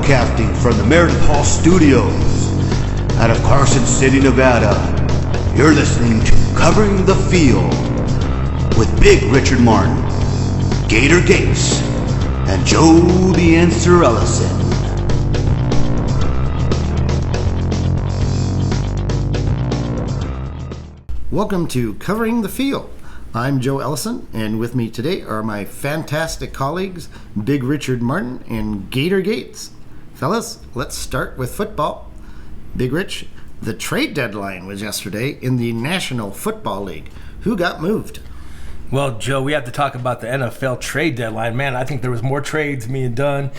Broadcasting from the Meredith Hall Studios out of Carson City, Nevada. You're listening to Covering the Field with Big Richard Martin, Gator Gates, and Joe the Answer Ellison. Welcome to Covering the Field. I'm Joe Ellison, and with me today are my fantastic colleagues, Big Richard Martin and Gator Gates. Fellas, let's start with football. Big Rich, the trade deadline was yesterday in the National Football League. Who got moved? Well, Joe, we have to talk about the NFL trade deadline. Man, I think there was more trades being done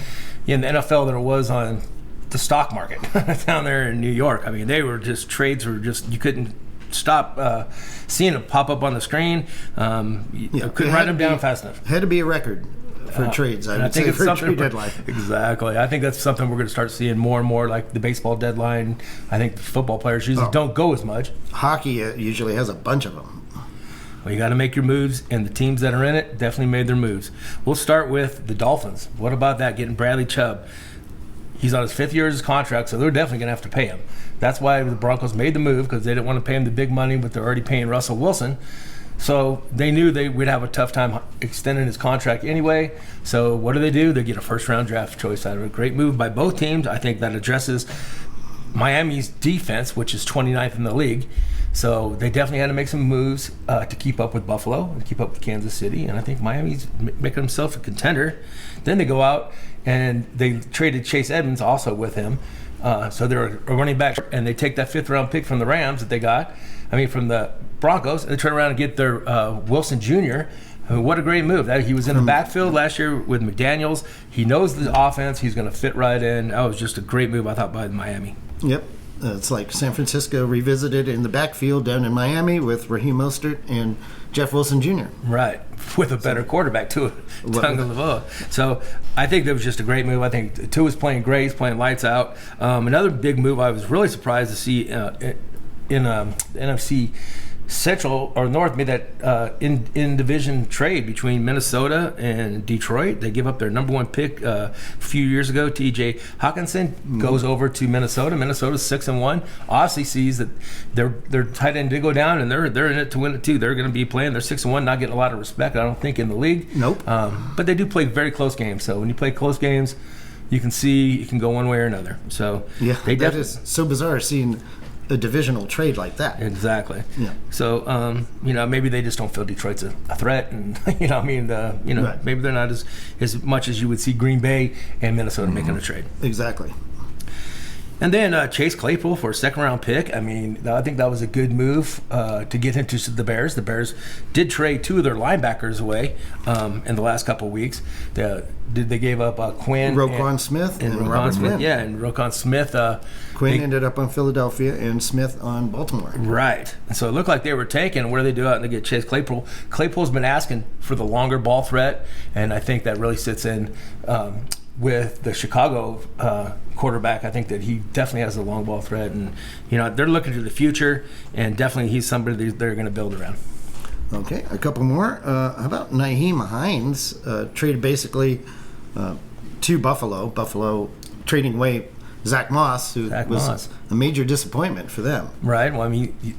in the NFL than it was on the stock market down there in New York. I mean, trades were just, you couldn't stop seeing it pop up on the screen. You couldn't write them down fast enough. Had to be a record for trades, I would say, for a trade deadline. Exactly. I think that's something we're going to start seeing more and more, like the baseball deadline. I think football players usually don't go as much. Hockey usually has a bunch of them. Well, you got to make your moves, and the teams that are in it definitely made their moves. We'll start with the Dolphins. What about that, getting Bradley Chubb? He's on his 5th year of his contract, so they're definitely going to have to pay him. That's why the Broncos made the move, because they didn't want to pay him the big money, but they're already paying Russell Wilson. So they knew they would have a tough time extending his contract anyway. So what do? They get a first-round draft choice out of it. Great move by both teams. I think that addresses Miami's defense, which is 29th in the league. So they definitely had to make some moves to keep up with Buffalo and keep up with Kansas City. And I think Miami's making himself a contender. Then they go out and they traded Chase Edmonds also with him. So they're a running back, and they take that 5th-round pick from the Rams that they got. From the Broncos, and they turn around and get their Wilson Jr. What a great move. He was in the backfield last year with McDaniels. He knows the offense. He's going to fit right in. That was just a great move, I thought, by Miami. Yep. It's like San Francisco revisited in the backfield down in Miami with Raheem Mostert and Jeff Wilson Jr. Right, with a better quarterback, too, Tagovailoa. So I think that was just a great move. I think Tua's playing great. He's playing lights out. Another big move I was really surprised to see in NFC Central or North made that in division trade between Minnesota and Detroit. They give up their number 1 pick a few years ago. T.J. Hawkinson goes over to Minnesota. Minnesota's 6-1. Obviously sees that their tight end did go down, and they're in it to win it too. They're going to be playing. They're 6-1, not getting a lot of respect, I don't think, in the league. Nope. But they do play very close games. So when you play close games, you can see you can go one way or another. So yeah, that is so bizarre seeing a divisional trade like that. Exactly. Yeah. So, maybe they just don't feel Detroit's a threat, and Right. Maybe they're not as much as you would see Green Bay and Minnesota making a trade. Exactly. And then Chase Claypool for a 2nd-round pick. I think that was a good move to get him to the Bears. The Bears did trade 2 of their linebackers away in the last couple of weeks. They gave up Quinn, Roquan Smith, and Robert Quinn. Yeah, and Roquan Smith. Quinn ended up on Philadelphia and Smith on Baltimore. Right. And so it looked like they were taking. What do they do out and they get Chase Claypool? Claypool's been asking for the longer ball threat, and I think that really sits in with the Chicago quarterback. I think that he definitely has a long ball threat, and they're looking to the future, and definitely he's somebody they're going to build around. Okay, a couple more. How about Nyheim Hines traded basically to Buffalo. Buffalo trading away Zach Moss, who was a major disappointment for them. Right. Well,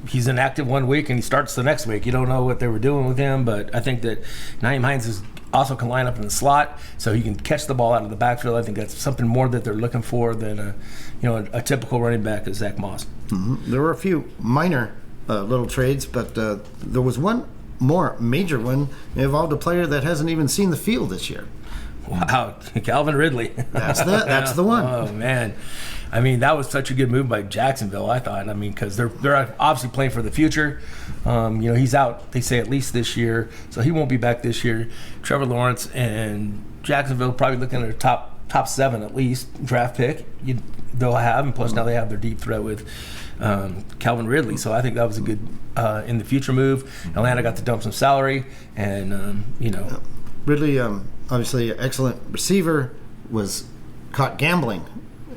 he's inactive 1 week and he starts the next week. You don't know what they were doing with him, but I think that Nyheim Hines also can line up in the slot, so he can catch the ball out of the backfield. I think that's something more that they're looking for than a typical running back as Zach Moss. Mm-hmm. There were a few minor little trades, but there was one more major one. It involved a player that hasn't even seen the field this year. Wow, Calvin Ridley. That's the one. Oh, man. That was such a good move by Jacksonville, I thought. Because they're obviously playing for the future. He's out, they say, at least this year, so he won't be back this year. Trevor Lawrence and Jacksonville probably looking at a top 7 at least draft pick they'll have, and plus now they have their deep threat with Calvin Ridley. So I think that was a good in the future move. Atlanta got to dump some salary, and Ridley, obviously an excellent receiver, was caught gambling,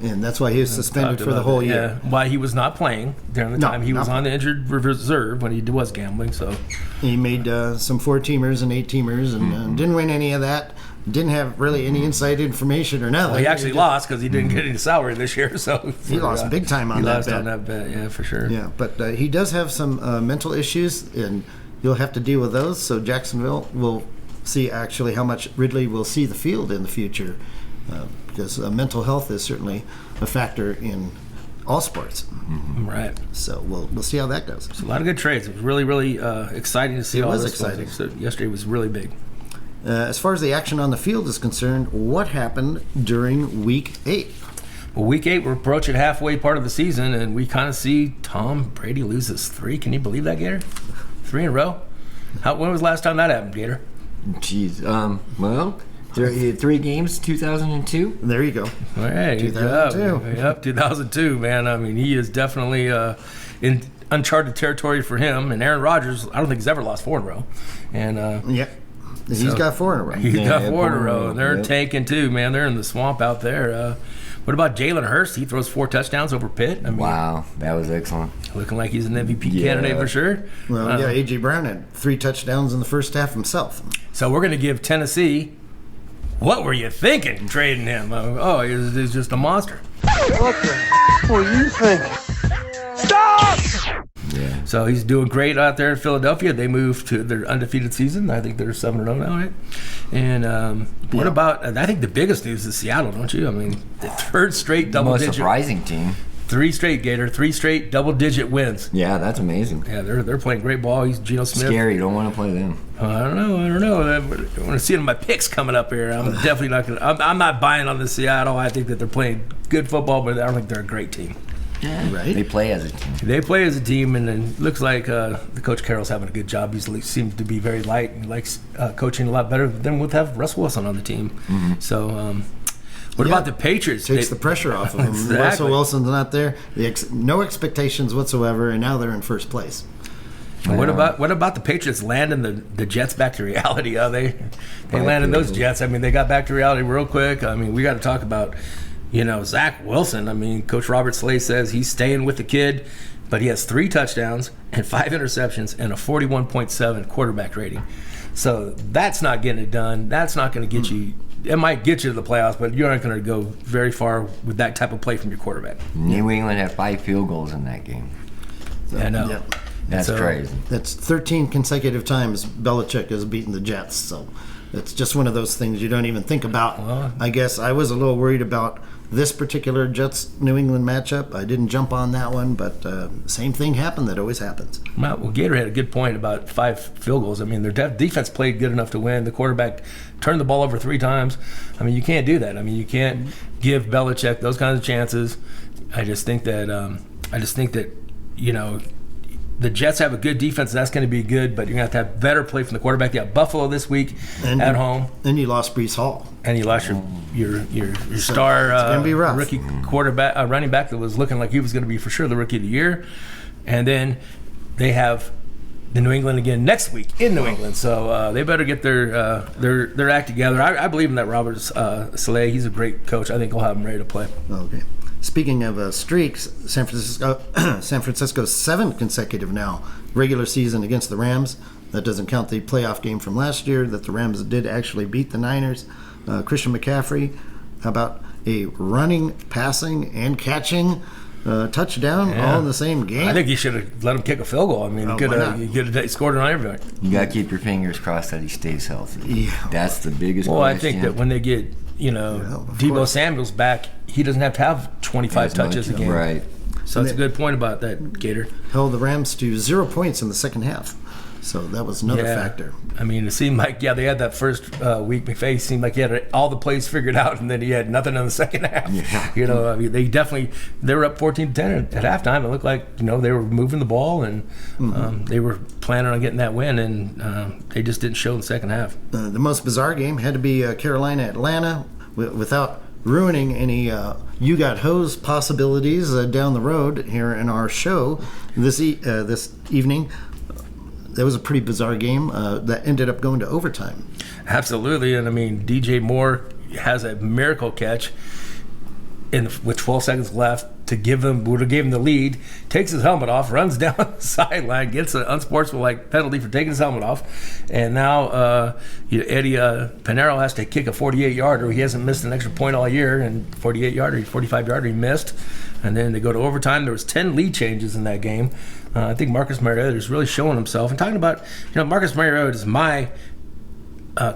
and that's why he was suspended for the whole year. Yeah, why he was not playing during the time he was on the injured reserve when he was gambling. So he made some 4-teamers and 8-teamers and didn't win any of that. didn't have really any inside information or nothing. Well, he actually lost because he didn't get any salary this year. So he lost big time on that bet. On that bet, yeah, for sure. Yeah, but he does have some mental issues, and you'll have to deal with those. So Jacksonville will see actually how much Ridley will see the field in the future, because mental health is certainly a factor in all sports. Right. So we'll see how that goes. So a lot of good trades. It was really, really exciting to see. It all was this exciting. So yesterday was really big. As far as the action on the field is concerned, what happened during Week 8? Well, Week 8, we're approaching halfway part of the season, and we kind of see Tom Brady loses 3. Can you believe that, Gator? 3 in a row? When was the last time that happened, Gator? Jeez. Well, 3 games, 2002. There you go. All right. 2002. Yep, 2002, man. I mean, he is definitely in uncharted territory for him. And Aaron Rodgers, I don't think he's ever lost 4 in a row. And Yep. He's got 4 in a row. He's got 4 in a row. Yep. They're tanking too, man. They're in the swamp out there. What about Jalen Hurts? He throws 4 touchdowns over Pitt. I mean, Wow, that was excellent. looking like he's an MVP candidate for sure. Well, yeah, A.J. Brown had 3 touchdowns in the first half himself. So we're going to give Tennessee. What were you thinking trading him? He's just a monster. What the were you thinking? Stop! Yeah. So he's doing great out there in Philadelphia. They moved to their undefeated season. I think they're 7-0 now, right? And what about? I think the biggest news is Seattle, don't you? I mean, the 3rd straight Most double-digit. surprising team. 3 straight Gator, 3 straight double-digit wins. Yeah, that's amazing. Yeah, they're playing great ball. He's Geno Smith. Scary. Don't want to play them. I don't know. I want to see it in my picks coming up here. I'm definitely not going to. I'm not buying on the Seattle. I think that they're playing good football, but I don't think they're a great team. Right? They play as a team. They play as a team, and it looks like the Coach Carroll's having a good job. He seems to be very light and likes coaching a lot better than would have Russell Wilson on the team. So, what about the Patriots? Takes the pressure off of him. Exactly. Russell Wilson's not there. No expectations whatsoever, and now they're in first place. What about the Patriots landing the Jets back to reality? They landed those Jets. I mean, they got back to reality real quick. I mean, we got to talk about, Zach Wilson. I mean, Coach Robert Saleh says he's staying with the kid, but he has 3 touchdowns and 5 interceptions and a 41.7 quarterback rating. So that's not getting it done. That's not going to get you. It might get you to the playoffs, but you're not going to go very far with that type of play from your quarterback. New England had 5 field goals in that game. I know. Yep. That's crazy. That's 13 consecutive times Belichick has beaten the Jets. So it's just one of those things you don't even think about. Well, I guess I was a little worried about this particular Jets-New England matchup. I didn't jump on that one, but same thing happened that always happens. Well, Gator had a good point about 5 field goals. I mean, their defense played good enough to win. The quarterback turned the ball over 3 times. I mean, you can't do that. I mean, you can't give Belichick those kinds of chances. I just think that the Jets have a good defense. That's going to be good, but you're going to have better play from the quarterback. You got Buffalo this week at home. And you lost Brees Hall. And you lost your star gonna be rough. rookie quarterback, running back that was looking like he was going to be for sure the rookie of the year. And then they have the New England again next week in New England, so they better get their act together. I believe in that Robert Saleh. He's a great coach. I think he'll have them ready to play. Okay. Speaking of streaks, San Francisco's 7th consecutive now regular season against the Rams. That doesn't count the playoff game from last year that the Rams did actually beat the Niners. Christian McCaffrey, how about a running, passing, and catching touchdown all in the same game? I think you should have let him kick a field goal. I mean, he could have scored on everything. You got to keep your fingers crossed that he stays healthy. Yeah. That's the biggest Well, question. I think that when they get Deebo Samuel's back, he doesn't have to have 25 touches a game. Right. So that's a good point about that, Gator. Held the Rams to 0 points in the second half. So that was another factor. I mean, it seemed like, they had that first week. McVay seemed like he had all the plays figured out, and then he had nothing in the second half. Yeah. I mean, they were up 14-10 at halftime. It looked like, they were moving the ball, and they were planning on getting that win, and they just didn't show in the second half. The most bizarre game had to be Carolina-Atlanta without ruining any you got hose possibilities down the road here in our show this evening. That was a pretty bizarre game that ended up going to overtime. Absolutely, and I mean, DJ Moore has a miracle catch. with 12 seconds left to would have given him the lead, takes his helmet off, runs down the sideline, gets an unsportsmanlike penalty for taking his helmet off, and now Eddie Pinero has to kick a 48-yarder. He hasn't missed an extra point all year, and 48-yarder, 45-yarder he missed, and then they go to overtime. There was 10 lead changes in that game. I think Marcus Mariota is really showing himself. And talking about, Marcus Mariota is my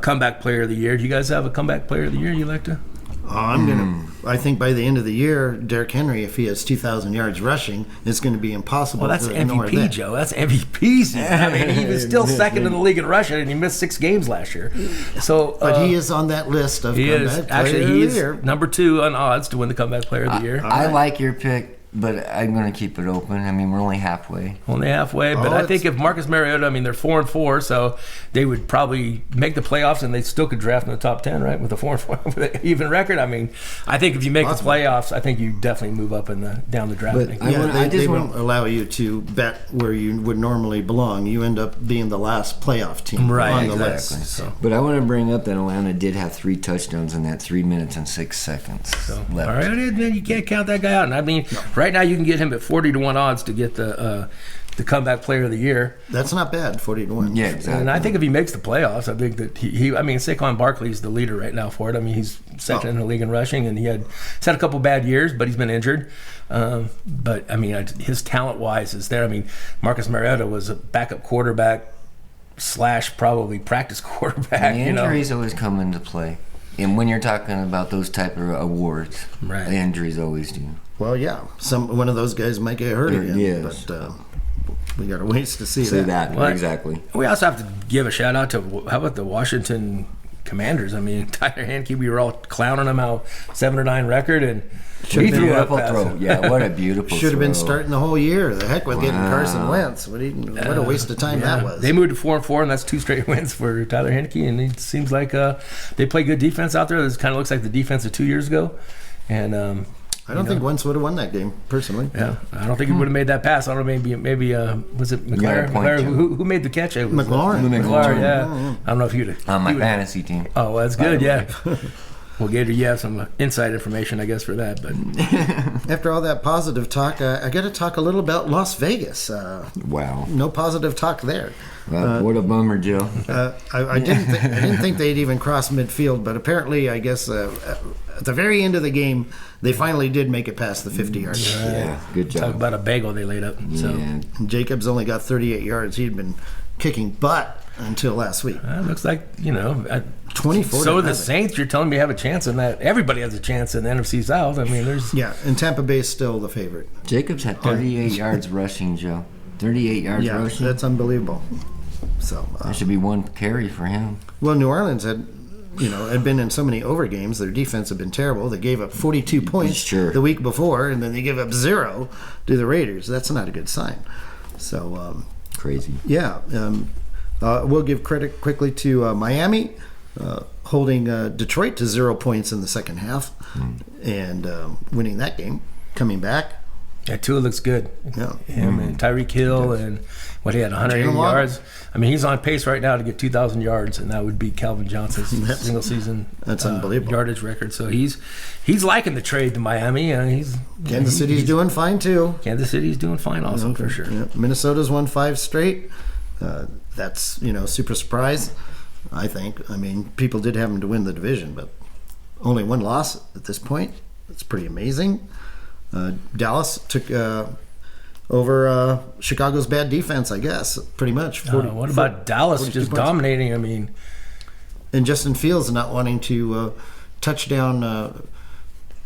comeback player of the year. Do you guys have a comeback player of the year you like to? I think by the end of the year, Derrick Henry, if he has 2,000 yards rushing, it's going to be impossible. Well, that's to ignore MVP, that. Joe. That's MVP season. I mean, he was still second in the league in rushing, and he missed 6 games last year. So, but he is on that list of he comeback player of the year. number 2 on odds to win the comeback player of the year. I like your pick, but I'm going to keep it open. I mean, we're only halfway. Only halfway, but I think if Marcus Mariota, they're 4-4, so they would probably make the playoffs, and they still could draft in the top 10, right? With a 4-4 with an even record. I think if you make the playoffs, I think you definitely move up down the draft. They won't allow you to bet where you would normally belong. You end up being the last playoff team on the list. So. But I want to bring up that Atlanta did have 3 touchdowns in that 3 minutes and 6 seconds left. All right, man, you can't count that guy out. And right now you can get him at 40-1 odds to get the comeback player of the year. That's not bad, 40-1. Yeah, exactly. And I think if he makes the playoffs, I think that Saquon Barkley's the leader right now for it. He's second in the league in rushing, and he's had a couple bad years, but he's been injured. But his talent-wise is there. Marcus Mariota was a backup quarterback / probably practice quarterback. The injuries always come into play. And when you're talking about those type of awards, right. The injuries always do. Well, yeah, one of those guys might get hurt again. Yes. But we got to wait to see that. Well, exactly. We also have to give a shout out to how about the Washington Commanders? Tyler Hanke, we were all clowning him out 7-9 record, and he threw a beautiful throw. Yeah, what a beautiful Should have been throw. starting the whole year. The heck with getting Carson Wentz. What a waste of time that was. They moved to 4-4, and that's 2 straight wins for Tyler Hanke, and it seems like they play good defense out there. This kind of looks like the defense of 2 years ago, and I don't think Wentz would have won that game, personally. Yeah, I don't think he would have made that pass. I don't know, maybe was it McLaren? Who made the catch? It was McLaurin. Yeah. I don't know if you'd have. On my fantasy team. Oh, well, that's good, yeah. Well, Gator, you have some inside information, I guess, for that. But after all that positive talk, I got to talk a little about Las Vegas. Wow. No positive talk there. What a bummer, Joe. I didn't think they'd even cross midfield, but apparently, I guess at the very end of the game, they finally did make it past the 50-yard line. Yeah, good job. Talk about a bagel they laid up. So. Yeah. Jacobs only got 38 yards. He'd been kicking butt until last week. It looks like, 24. So the Saints, you're telling me have a chance in that. Everybody has a chance in the NFC South. There's... Yeah, and Tampa Bay is still the favorite. Jacobs had 38 yards rushing, Joe. 38 yards rushing. Yeah, that's unbelievable. So that should be 1 carry for him. Well, New Orleans had been in so many over games. Their defense had been terrible. They gave up 42 points the week before, and then they give up 0 to the Raiders. That's not a good sign. So crazy. Yeah. We'll give credit quickly to Miami holding Detroit to 0 points in the second half and winning that game, coming back. Yeah, Tua looks good. Yeah. Him and Tyreek Hill and he had 180 yards. He's on pace right now to get 2,000 yards, and that would be Calvin Johnson's single season unbelievable yardage record. So he's liking the trade to Miami. Kansas City's doing fine too. Kansas City's doing fine also for sure. Yeah. Minnesota's won 5 straight. That's super surprise, I think. People did have them to win the division, but only 1 loss at this point. That's pretty amazing. Dallas took over Chicago's bad defense, I guess, pretty much. What about Dallas just dominating? And Justin Fields not wanting to touch down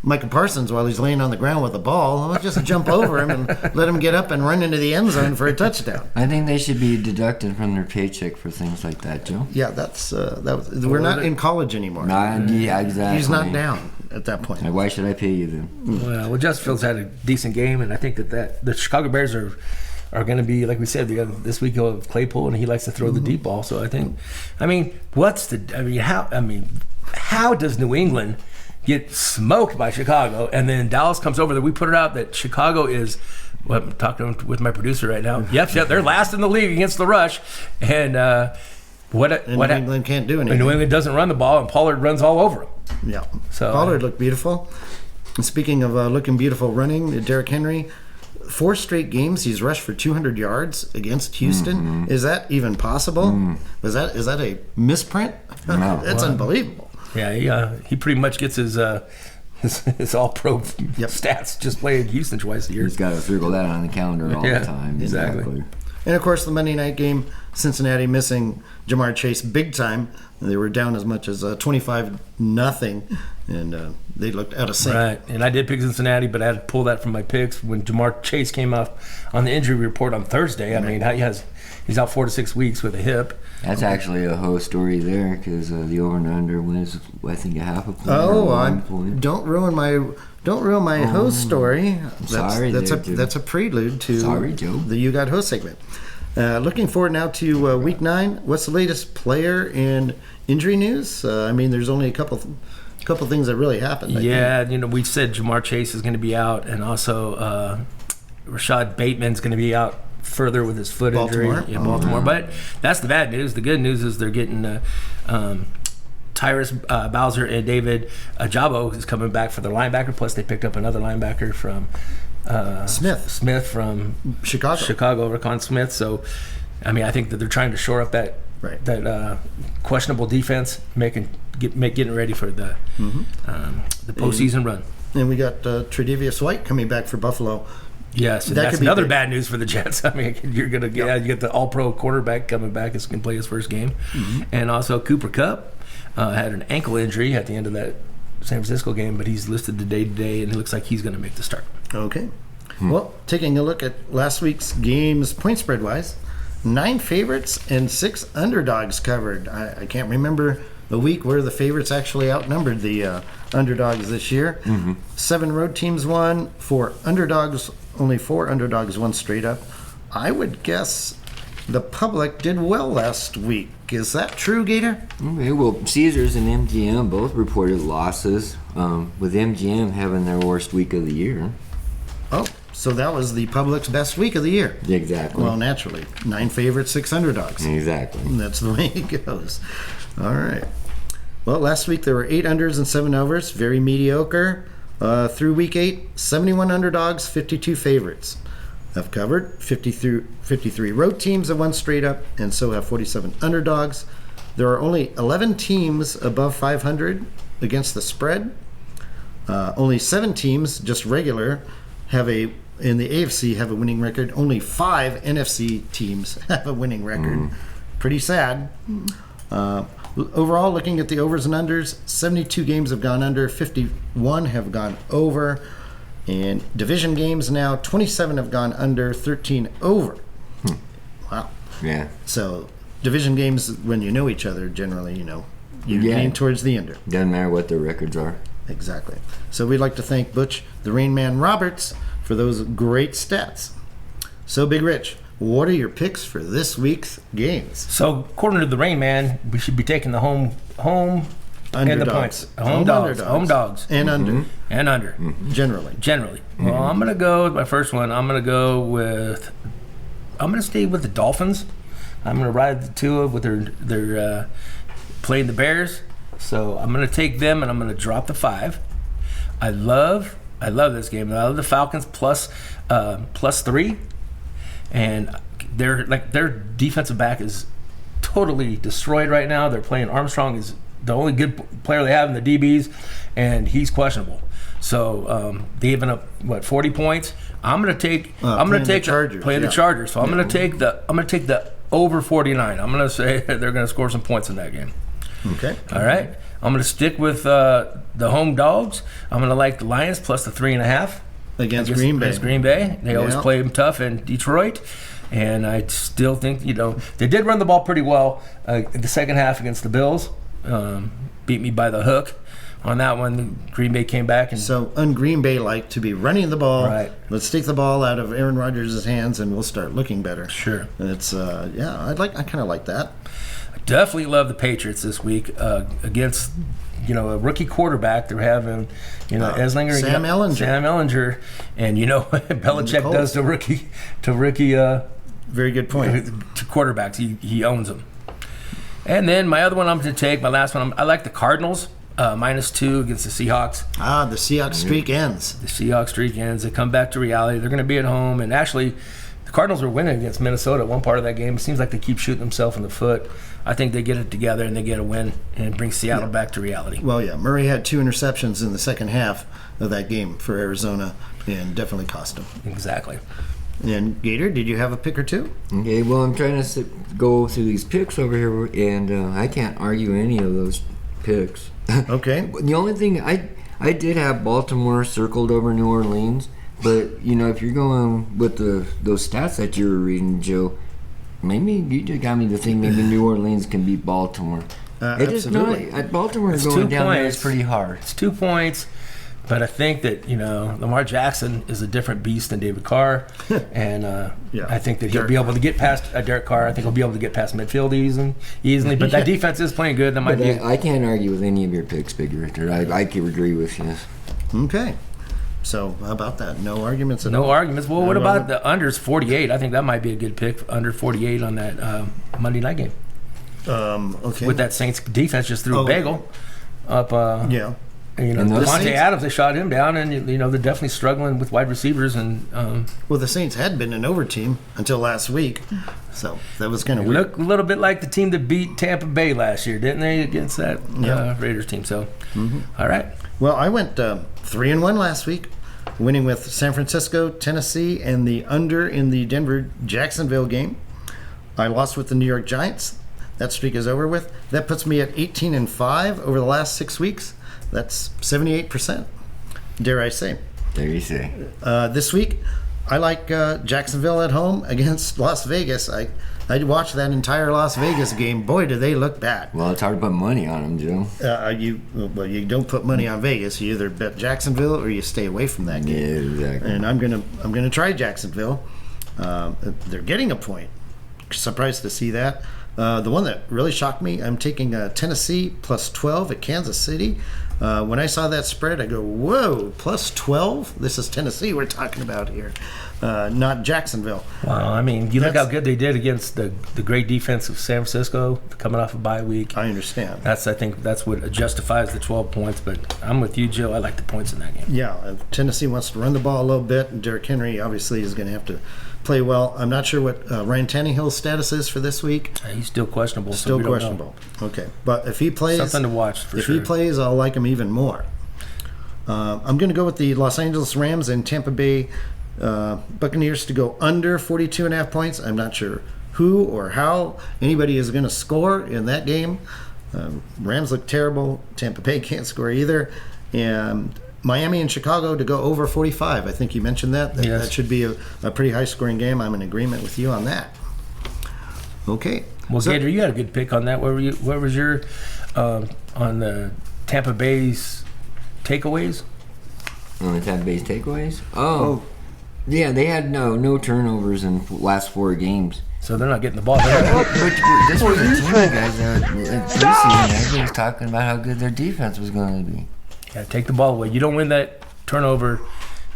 Micah Parsons while he's laying on the ground with the ball. I'll just jump over him and let him get up and run into the end zone for a touchdown. I think they should be deducted from their paycheck for things like that, Joe. Yeah, we're not in college anymore. Yeah, exactly. He's not down at that point. Why should I pay you then? Well, Justin Fields had a decent game, and I think that the Chicago Bears are going to be, like we said, this week of Claypool, and he likes to throw the deep ball. So I think, how does New England get smoked by Chicago, and then Dallas comes over? That we put it out that Chicago is. Well, I'm talking with my producer right now. Yep, they're last in the league against the rush, and New England can't do anything. New England doesn't run the ball, and Pollard runs all over them. Yeah, so Pollard looked beautiful. And speaking of looking beautiful running, Derrick Henry, 4 straight games he's rushed for 200 yards against Houston. Is that even possible? Is that a misprint? No. That's unbelievable. Yeah, he pretty much gets his all-pro stats just playing Houston twice a year. He's got to circle that on the calendar all the time. Exactly. And of course, the Monday night game, Cincinnati missing Jamar Chase big time. They were down as much as 25-0, and they looked out of sync. Right, and I did pick Cincinnati, but I had to pull that from my picks when Jamar Chase came up on the injury report on Thursday. I mean, he's out 4 to 6 weeks with a hip. That's actually a whole story there because the over and under was, I think, a half a point. Don't ruin my host story. Sorry, that's a prelude to the You Got Host segment. Looking forward now to Week 9. What's the latest player and injury news? I mean, there's only a couple things that really happened. We said Jamar Chase is going to be out, and also Rashad Bateman's going to be out further with his foot injury in Baltimore. But that's the bad news. The good news is they're getting Tyrus Bowser and David Ajabo is coming back for their linebacker. Plus, they picked up another linebacker from Smith from Chicago, Raquan Smith. So, I mean, I think that they're trying to shore up that questionable defense, getting ready for the postseason run. And we got Tre'Davious White coming back for Buffalo. Yes, and that's another bad news for the Jets. I mean, you're gonna you get the All-Pro quarterback coming back. Is going to play his first game, and also Cooper Kupp had an ankle injury at the end of that San Francisco game, but he's listed today, and it looks like he's going to make the start. Okay. Well, taking a look at last week's games, point spread wise, 9 favorites and 6 underdogs covered. I can't remember a week where the favorites actually outnumbered the underdogs this year. 7 road teams won, 4 underdogs. Only 4 underdogs won straight up. I would guess the public did well last week. Is that true, Gator? Okay, well, Caesars and MGM both reported losses, with MGM having their worst week of the year. Oh, so that was the public's best week of the year. Exactly. Well, naturally. 9 favorites, 6 underdogs. Exactly. That's the way it goes. All right. Well, last week there were 8 unders and 7 overs. Very mediocre. Through week 8, 71 underdogs, 52 favorites have covered. 53 road teams have won straight up, and so have 47 underdogs. There are only 11 teams above 500 against the spread. Only 7 teams, just regular, in the AFC have a winning record. Only 5 NFC teams have a winning record. Pretty sad. Overall, looking at the overs and unders, 72 games have gone under, 51 have gone over. And division games now, 27 have gone under, 13 over. Wow. Yeah. So division games, when you know each other, generally, you lean towards the under. Doesn't matter what their records are. Exactly. So we'd like to thank Butch, the Rain Man Roberts, for those great stats. So, Big Rich, what are your picks for this week's games? So, according to the Rain Man, we should be taking the home underdogs. and the points. Home dogs. And under. And under. Generally. Well, I'm going to go with my first one. I'm going to stay with the Dolphins. I'm going to ride the Tua with their playing the Bears. So I'm going to take them and I'm going to drop the 5. I love this game. I love the Falcons plus 3. And their defensive back is totally destroyed right now. They're playing Armstrong is the only good player they have in the DBs, and he's questionable. So they've given up 40 points. I'm going to take the Chargers. So I'm going to take the over 49. I'm going to say they're going to score some points in that game. Okay. All right. I'm going to stick with the home dogs. I'm going to like the Lions plus the 3.5 against Green Bay. They always play them tough in Detroit, and I still think they did run the ball pretty well in the second half against the Bills. Beat me by the hook on that one. Green Bay came back and Green Bay like to be running the ball. Right. Let's take the ball out of Aaron Rodgers' hands, and we'll start looking better. Sure. It's I kind of like that. Definitely love the Patriots this week against a rookie quarterback. They're having Eslinger, Sam Ellinger, and Belichick does to rookie. Very good point. To quarterbacks, he owns them. And then my other one I'm going to take, my last one, I like the Cardinals -2 against the Seahawks. The Seahawks streak ends. The Seahawks streak ends. They come back to reality. They're going to be at home. And actually, the Cardinals were winning against Minnesota at one part of that game. It seems like they keep shooting themselves in the foot. I think they get it together and they get a win and bring Seattle back to reality. Well, yeah, Murray had 2 interceptions in the second half of that game for Arizona and definitely cost them. Exactly. And Gator, did you have a pick or two? Okay, well, I'm trying to go through these picks over here, and I can't argue any of those picks. Okay. The only thing I did have Baltimore circled over New Orleans, but if you're going with those stats that you were reading, Joe, maybe you just got me to think maybe New Orleans can beat Baltimore. Absolutely. Baltimore It's going 2 down there points. is pretty hard. It's 2 points. But I think that, Lamar Jackson is a different beast than David Carr. And I think that he'll be able to get past Derek Carr. I think he'll be able to get past midfield easily. But that defense is playing good. That might be. I can't argue with any of your picks, Big Richard. I can agree with you. Okay. So how about that? No arguments at all? No arguments. Well, what about the unders 48? I think that might be a good pick, under 48 on that Monday night game. Okay. With that Saints defense just threw a bagel up. Yeah. And those Devontae Saints- Adams, they shot him down, and they're definitely struggling with wide receivers. And Well, the Saints had been an over team until last week, so that was kind of weird. look a little bit like the team that beat Tampa Bay last year, didn't they, against that Raiders team? So, all right. Well, I went 3-1 last week, winning with San Francisco, Tennessee, and the under in the Denver-Jacksonville game. I lost with the New York Giants. That streak is over with. That puts me at 18-5 over the last 6 weeks. That's 78%, dare I say. There you say. This week, I like Jacksonville at home against Las Vegas. I watched that entire Las Vegas game. Boy, do they look bad. Well, it's hard to put money on them, Joe. You don't put money on Vegas. You either bet Jacksonville or you stay away from that Yeah, game. exactly. And I'm gonna try Jacksonville. They're getting a point. Surprised to see that. The one that really shocked me, I'm taking Tennessee plus 12 at Kansas City. When I saw that spread, I go, whoa, plus 12? This is Tennessee we're talking about here, not Jacksonville. Wow, I mean, you look how good they did against the great defense of San Francisco coming off a bye week. I understand. I think that's what justifies the 12 points. But I'm with you, Joe. I like the points in that game. Yeah, Tennessee wants to run the ball a little bit, and Derrick Henry obviously is going to have to play well. I'm not sure what Ryan Tannehill's status is for this week. He's still questionable. so Still we don't know. questionable. Okay, but if he plays, Something to watch for if sure. he plays, I'll like him even more. I'm going to go with the Los Angeles Rams and Tampa Bay Buccaneers to go under 42.5 points. I'm not sure who or how anybody is going to score in that game. Rams look terrible. Tampa Bay can't score either. And Miami and Chicago to go over 45. I think you mentioned that. Yes. That should be a pretty high-scoring game. I'm in agreement with you on that. Okay. Well, So- Gator, you had a good pick on that. What was your on the Tampa Bay's takeaways? On the Tampa Bay's takeaways? Oh. Yeah, they had no turnovers in last 4 games. So they're not getting the ball. But this was a team, guys. Preseason, everybody was talking about how good their defense was going to be. Yeah, take the ball away. You don't win that turnover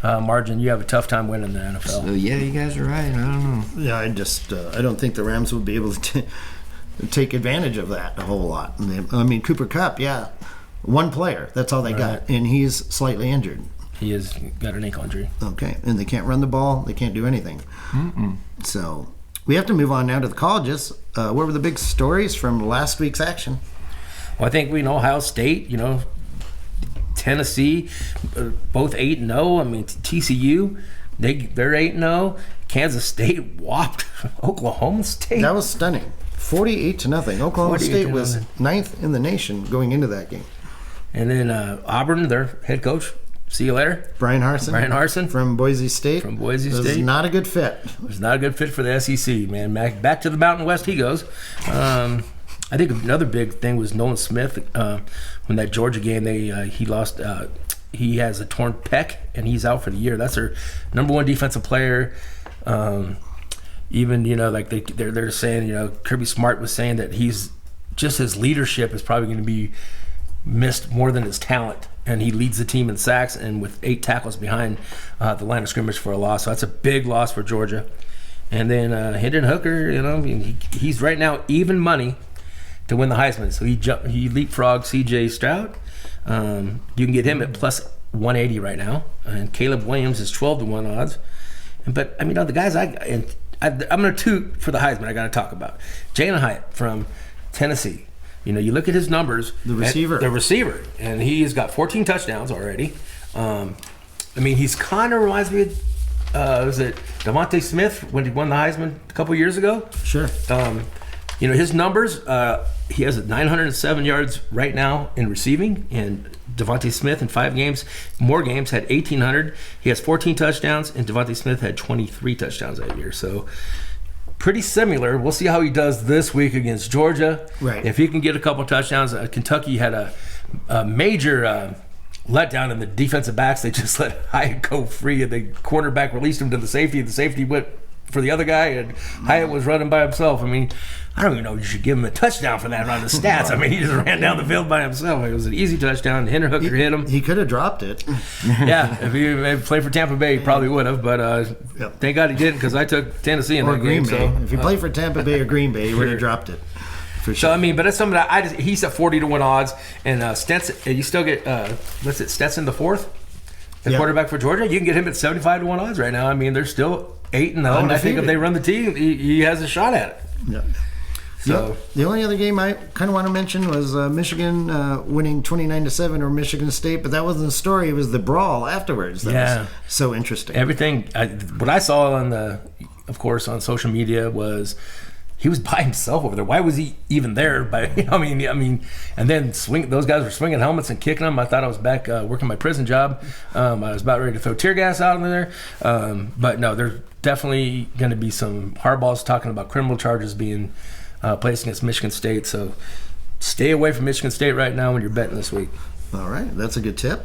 margin, you have a tough time winning the NFL. So, yeah, you guys are right. I don't know. Yeah, I don't think the Rams will be able to take advantage of that a whole lot. I mean, Cooper Kupp, yeah, one player. That's all they got, and he's slightly injured. He has got an ankle injury. Okay, and they can't run the ball. They can't do anything. So we have to move on now to the colleges. What were the big stories from last week's action? Well, I think we know Ohio State, Tennessee, both 8-0. I mean, TCU, they're 8-0. Kansas State whopped Oklahoma State. That was stunning. 48-0. Oklahoma 48 to State was nothing. 9th in the nation going into that game. And then Auburn, their head coach, see you later. Brian Harsin from Boise State. Boise was State. not a good fit. It's not a good fit for the SEC, man. Back to the Mountain West he goes. I think another big thing was Nolan Smith. When that Georgia game, he lost. He has a torn pec, and he's out for the year. That's their number one defensive player. Even like they're saying, Kirby Smart was saying that he's just his leadership is probably going to be missed more than his talent, and he leads the team in sacks and with 8 tackles behind the line of scrimmage for a loss. So that's a big loss for Georgia. And then Hendon Hooker, he's right now even money to win the Heisman. So he leapfrogged C.J. Stroud, You can get him at plus 180 right now, and Caleb Williams is 12-1 odds. But I mean, the guys I'm going to toot for the Heisman. I got to talk about Jalen Hyatt from Tennessee. You look at his numbers. The receiver, and he has got 14 touchdowns already. I mean, he's kind of reminds me of was it Devontae Smith when he won the Heisman a couple years ago? Sure. His numbers. He has 907 yards right now in receiving, and Devontae Smith in 5 games, more games, had 1,800. He has 14 touchdowns, and Devontae Smith had 23 touchdowns that year. So pretty similar. We'll see how he does this week against Georgia. Right. If he can get a couple touchdowns. Kentucky had a major letdown in the defensive backs. They just let Hyatt go free, and the cornerback released him to the safety. The safety went for the other guy, and Hyatt was running by himself. I mean, I don't even know if you should give him a touchdown for that on the stats. I mean, he just ran down the field by himself. It was an easy touchdown. Henry Hooker hit him. He could have dropped it. Yeah, if he played for Tampa Bay, he probably would have. But thank God he didn't, because I took Tennessee in Or that Green game. Bay. So If he played for Tampa Bay or Green Bay, he would have dropped it. For sure. So I mean, but it's something that he's at 40-1 odds, and Stetson. You still get Stetson the fourth, the quarterback for Georgia. You can get him at 75-1 odds right now. I mean, they're still 8-0, and I think if they run the team, he has a shot at it. Yeah. So the only other game I kind of want to mention was Michigan winning 29-7 over Michigan State, but that wasn't the story. It was the brawl afterwards. That was so interesting. Everything. What I saw of course, on social media was he was by himself over there. Why was he even there? I mean, and then those guys were swinging helmets and kicking them. I thought I was back working my prison job. I was about ready to throw tear gas out in there. But no, there's definitely going to be some hardballs talking about criminal charges being placed against Michigan State. So stay away from Michigan State right now when you're betting this week. All right, that's a good tip.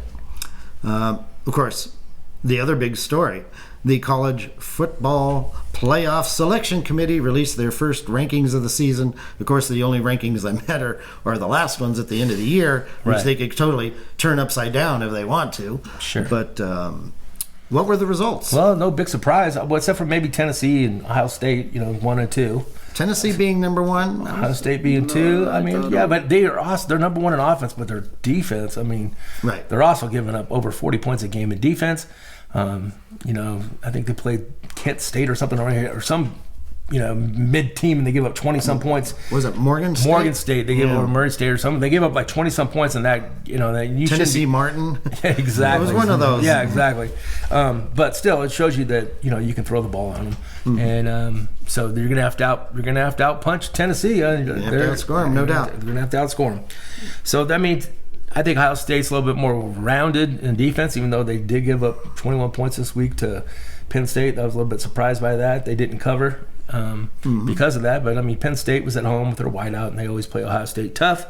Of course, the other big story. The College Football Playoff Selection Committee released their first rankings of the season. Of course, the only rankings that matter are the last ones at the end of the year, which they could totally turn upside down if they want to. Sure. But what were the results? Well, no big surprise, except for maybe Tennessee and Ohio State, 1 and 2. Tennessee being number 1. Ohio State being 2. I mean, but they're number 1 in offense, but their defense, I mean, they're also giving up over 40 points a game in defense. I think they played Kent State or something or some, mid-team, and they give up 20-some points. Was it Morgan State? Morgan State. They gave up Murray State or something. They gave up like 20-some points in that, Tennessee Martin. Yeah, exactly. It was one of those. Yeah, exactly. But still, it shows you that, you can throw the ball on them. Mm-hmm. And so you're going to have to out-punch Tennessee. You have to outscore them, no doubt. You're going to have to outscore them. So that means I think Ohio State's a little bit more rounded in defense, even though they did give up 21 points this week to Penn State. I was a little bit surprised by that. They didn't cover because of that. But, I mean, Penn State was at home with their wideout, and they always play Ohio State tough.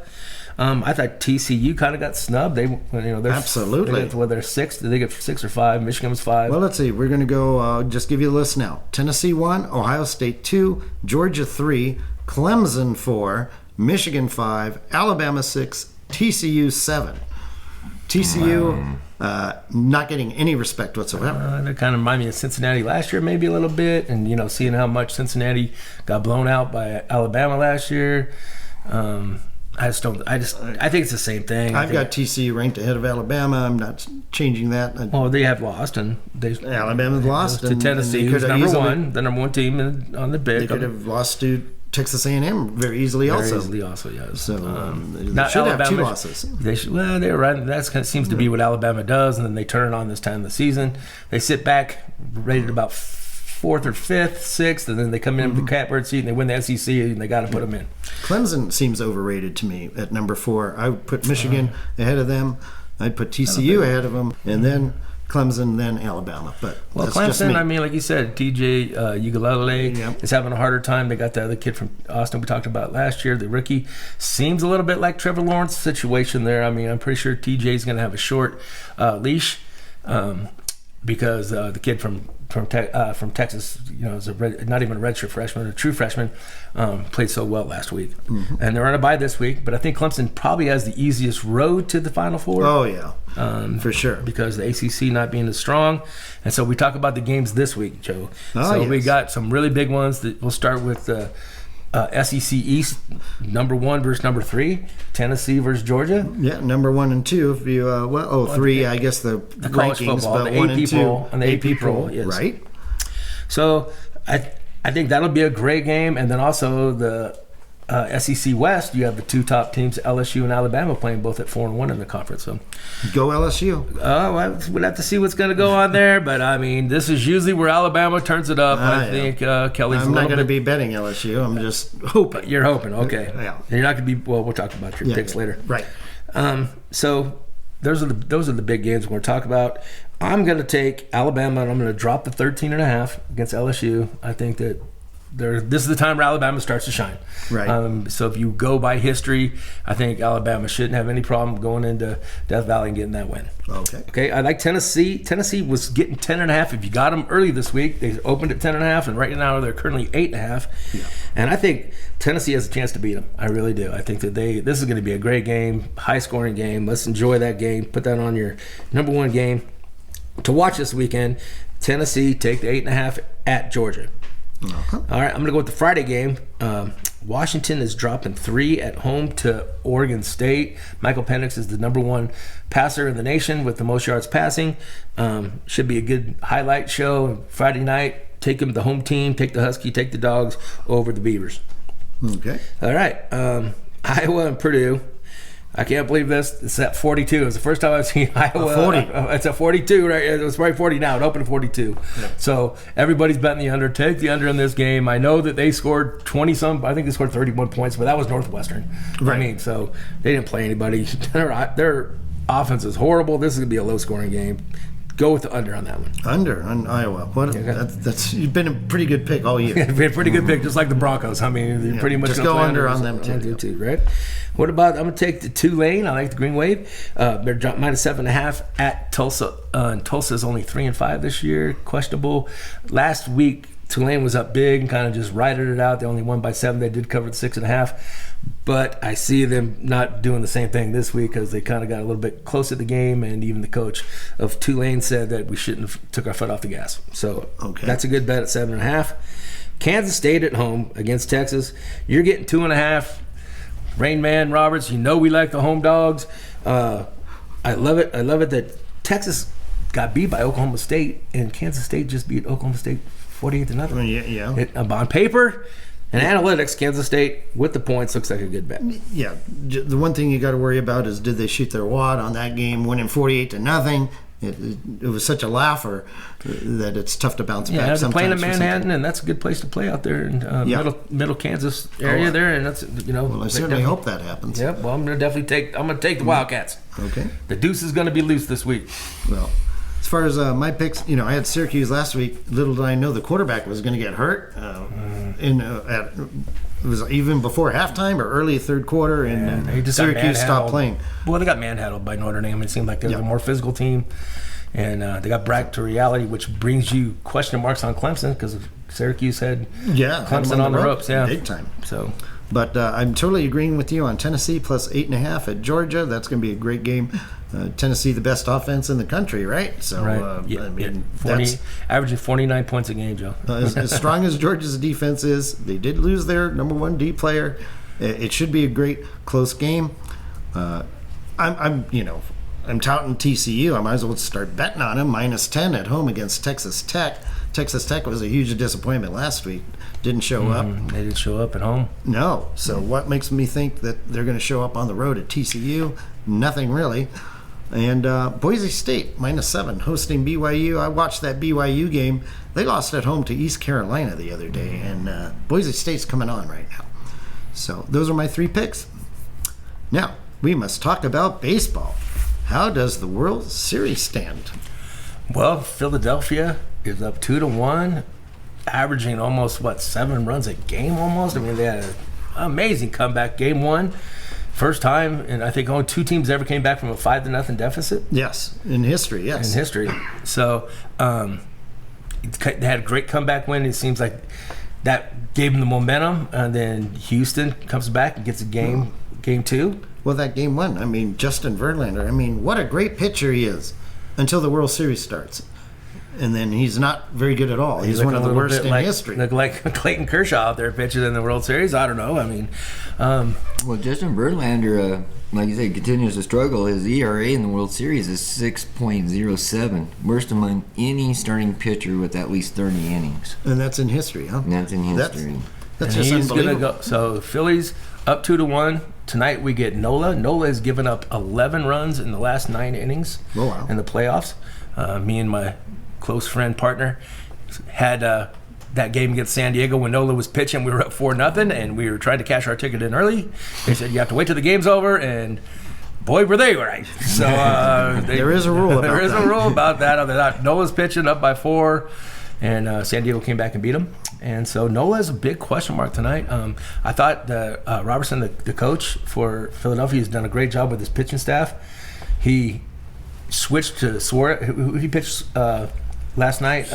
I thought TCU kind of got snubbed. They're absolutely. They're 6th. Did they get 6 or 5? Michigan was 5. Well, let's see. We're going to go. Just give you a list now. Tennessee 1, Ohio State 2, Georgia 3, Clemson 4, Michigan 5, Alabama 6, TCU 7. TCU not getting any respect whatsoever. They kind of remind me of Cincinnati last year, maybe a little bit, and seeing how much Cincinnati got blown out by Alabama last year. I think it's the same thing. I've got TCU ranked ahead of Alabama. I'm not changing that. Well, they have lost, and Alabama's lost to Tennessee, who's number 1, the number 1 team on the big. They could have lost to Texas A&M very easily. Very easily, yes. So they should have 2 losses. They should. Well, they're right. That seems to be what Alabama does, and then they turn it on this time of the season. They sit back, rated about 4th or 5th, 6th, and then they come in with the catbird seat and they win the SEC, and they got to put them in. Clemson seems overrated to me at number 4. I would put Michigan ahead of them. I'd put TCU ahead of them, and then Clemson, then Alabama. But that's Clemson, just me. I mean, like you said, TJ Uiagalelei is having a harder time. They got the other kid from Austin we talked about last year, the rookie. Seems a little bit like Trevor Lawrence's situation there. I mean, I'm pretty sure TJ's going to have a short leash because the kid from Texas, is not even a redshirt freshman, a true freshman, played so well last week. Mm-hmm. And they're on a bye this week, but I think Clemson probably has the easiest road to the Final Four. Oh, yeah, for sure. Because the ACC not being as strong. And so we talk about the games this week, Joe. We got some really big ones. We'll start with SEC East, number 1 versus number 3, Tennessee versus Georgia. Yeah, number 1 and 2. If you 3, I guess the college rankings, football, but the 1 AP and 2, poll, and the AP poll, poll, yes. right? So I think that'll be a great game, and then also the SEC West, you have the 2 top teams, LSU and Alabama, playing both at 4-1 in the conference. So, go LSU. We'll have to see what's going to go on there. But I mean, this is usually where Alabama turns it up. I think Kelly's. I'm not going to be betting LSU. I'm just hoping. You're hoping, okay? Yeah. You're not going to be. Well, we'll talk about your picks later. Right. So those are the big games we're going to talk about. I'm going to take Alabama, and I'm going to drop the 13.5 against LSU. I think that this is the time where Alabama starts to shine. Right. So if you go by history, I think Alabama shouldn't have any problem going into Death Valley and getting that win. Okay. I like Tennessee. Tennessee was getting 10.5. If you got them early this week, they opened at 10.5, and right now they're currently 8.5. Yeah. And I think Tennessee has a chance to beat them. I really do. I think that this is going to be a great game, high-scoring game. Let's enjoy that game. Put that on your number 1 game to watch this weekend. Tennessee take the 8.5 at Georgia. Uh-huh. All right, I'm going to go with the Friday game. Washington is dropping 3 at home to Oregon State. Michael Penix is the number 1 passer in the nation with the most yards passing. Should be a good highlight show Friday night. Take them the home team, take the Husky, take the Dogs over the Beavers. Okay. All right, Iowa and Purdue. I can't believe this. It's at 42. It's the first time I've seen Iowa. 40. It's at 42, right? It was probably 40 now. It opened at 42. Yeah. So everybody's betting the under. Take the under in this game. I know that they scored 20-some. I think they scored 31 points, but that was Northwestern. Right. I mean, so they didn't play anybody. Their offense is horrible. This is going to be a low-scoring game. Go with the under on that one. Under on Iowa. That's you've been a pretty good pick all year. Been a pretty good pick, just like the Broncos. I mean, you're pretty much just go under on them too. Right? What about? I'm gonna take the Tulane. I like the Green Wave. They're dropped -7.5 at Tulsa. And Tulsa's only 3-5 this year. Questionable. Last week Tulane was up big and kind of just rided it out. They only won by 7. They did cover the 6.5. But I see them not doing the same thing this week because they kind of got a little bit close to the game, and even the coach of Tulane said that we shouldn't have took our foot off the gas. So That's a good bet at 7.5. Kansas State at home against Texas. You're getting 2.5. Rain Man Roberts, you know we like the home dogs. I love it. I love it that Texas got beat by Oklahoma State, and Kansas State just beat Oklahoma State 48-0. Yeah. On paper and analytics, Kansas State with the points looks like a good bet. Yeah. The one thing you got to worry about is did they shoot their wad on that game, winning 48-0. It was such a laugher that it's tough to bounce back. Yeah, they're playing in sometimes Manhattan, and that's a good place to play out there in middle Kansas area there, and that's Well, I certainly hope that happens. Yep. Well, I'm gonna take the Wildcats. Okay. The deuce is gonna be loose this week. Well, as far as my picks, I had Syracuse last week. Little did I know the quarterback was going to get hurt. It was even before halftime or early third quarter, and Syracuse stopped playing. Well, they got manhandled by Notre Dame. It seemed like they were a more physical team, and they got back to reality, which brings you question marks on Clemson because Syracuse had Clemson on the ropes, big time. So. But I'm totally agreeing with you on Tennessee plus 8.5 at Georgia. That's going to be a great game. Tennessee, the best offense in the country, right? So, averaging 49 points a game, Joe. As strong as Georgia's defense is, they did lose their number 1 D player. It should be a great close game. I'm touting TCU. I might as well start betting on them. -10 at home against Texas Tech. Texas Tech was a huge disappointment last week. Didn't show up. They didn't show up at home. No. So what makes me think that they're going to show up on the road at TCU? Nothing really. And Boise State -7 hosting BYU. I watched that BYU game. They lost at home to East Carolina the other day, and Boise State's coming on right now. So those are my 3 picks. Now we must talk about baseball. How does the World Series stand? Well, Philadelphia is up 2-1, averaging almost 7 runs a game almost. I mean, they had an amazing comeback. Game 1, first time, and I think only 2 teams ever came back from a 5-0 deficit. Yes, in history. Yes, in history. So they had a great comeback win. It seems like that gave them the momentum, and then Houston comes back and gets a game 2. Well, that game 1. Justin Verlander. What a great pitcher he is until the World Series starts. and then he's not very good at all. He's one of the worst in history. Look like Clayton Kershaw out there pitching in the World Series. I don't know. I mean, Well, Justin Verlander, like you said, continues to struggle. His ERA in the World Series is 6.07, worst among any starting pitcher with at least 30 innings. And that's in history, huh? And that's in history. That's and just he's gonna unbelievable. go. So Phillies up 2-1 tonight. We get Nola. Nola has given up 11 runs in the last 9 innings Oh, wow. in the playoffs. Me and my close friend partner had that game against San Diego when Nola was pitching. We were up 4-0, and we were trying to cash our ticket in early. They said you have to wait till the game's over, and boy, were they right. So There is a rule about there is that. a rule about that. Nola's pitching up by 4, and San Diego came back and beat him. And so Nola is a big question mark tonight. I thought that Robertson, the coach for Philadelphia, has done a great job with his pitching staff. He switched to Suarez, who he pitched last night.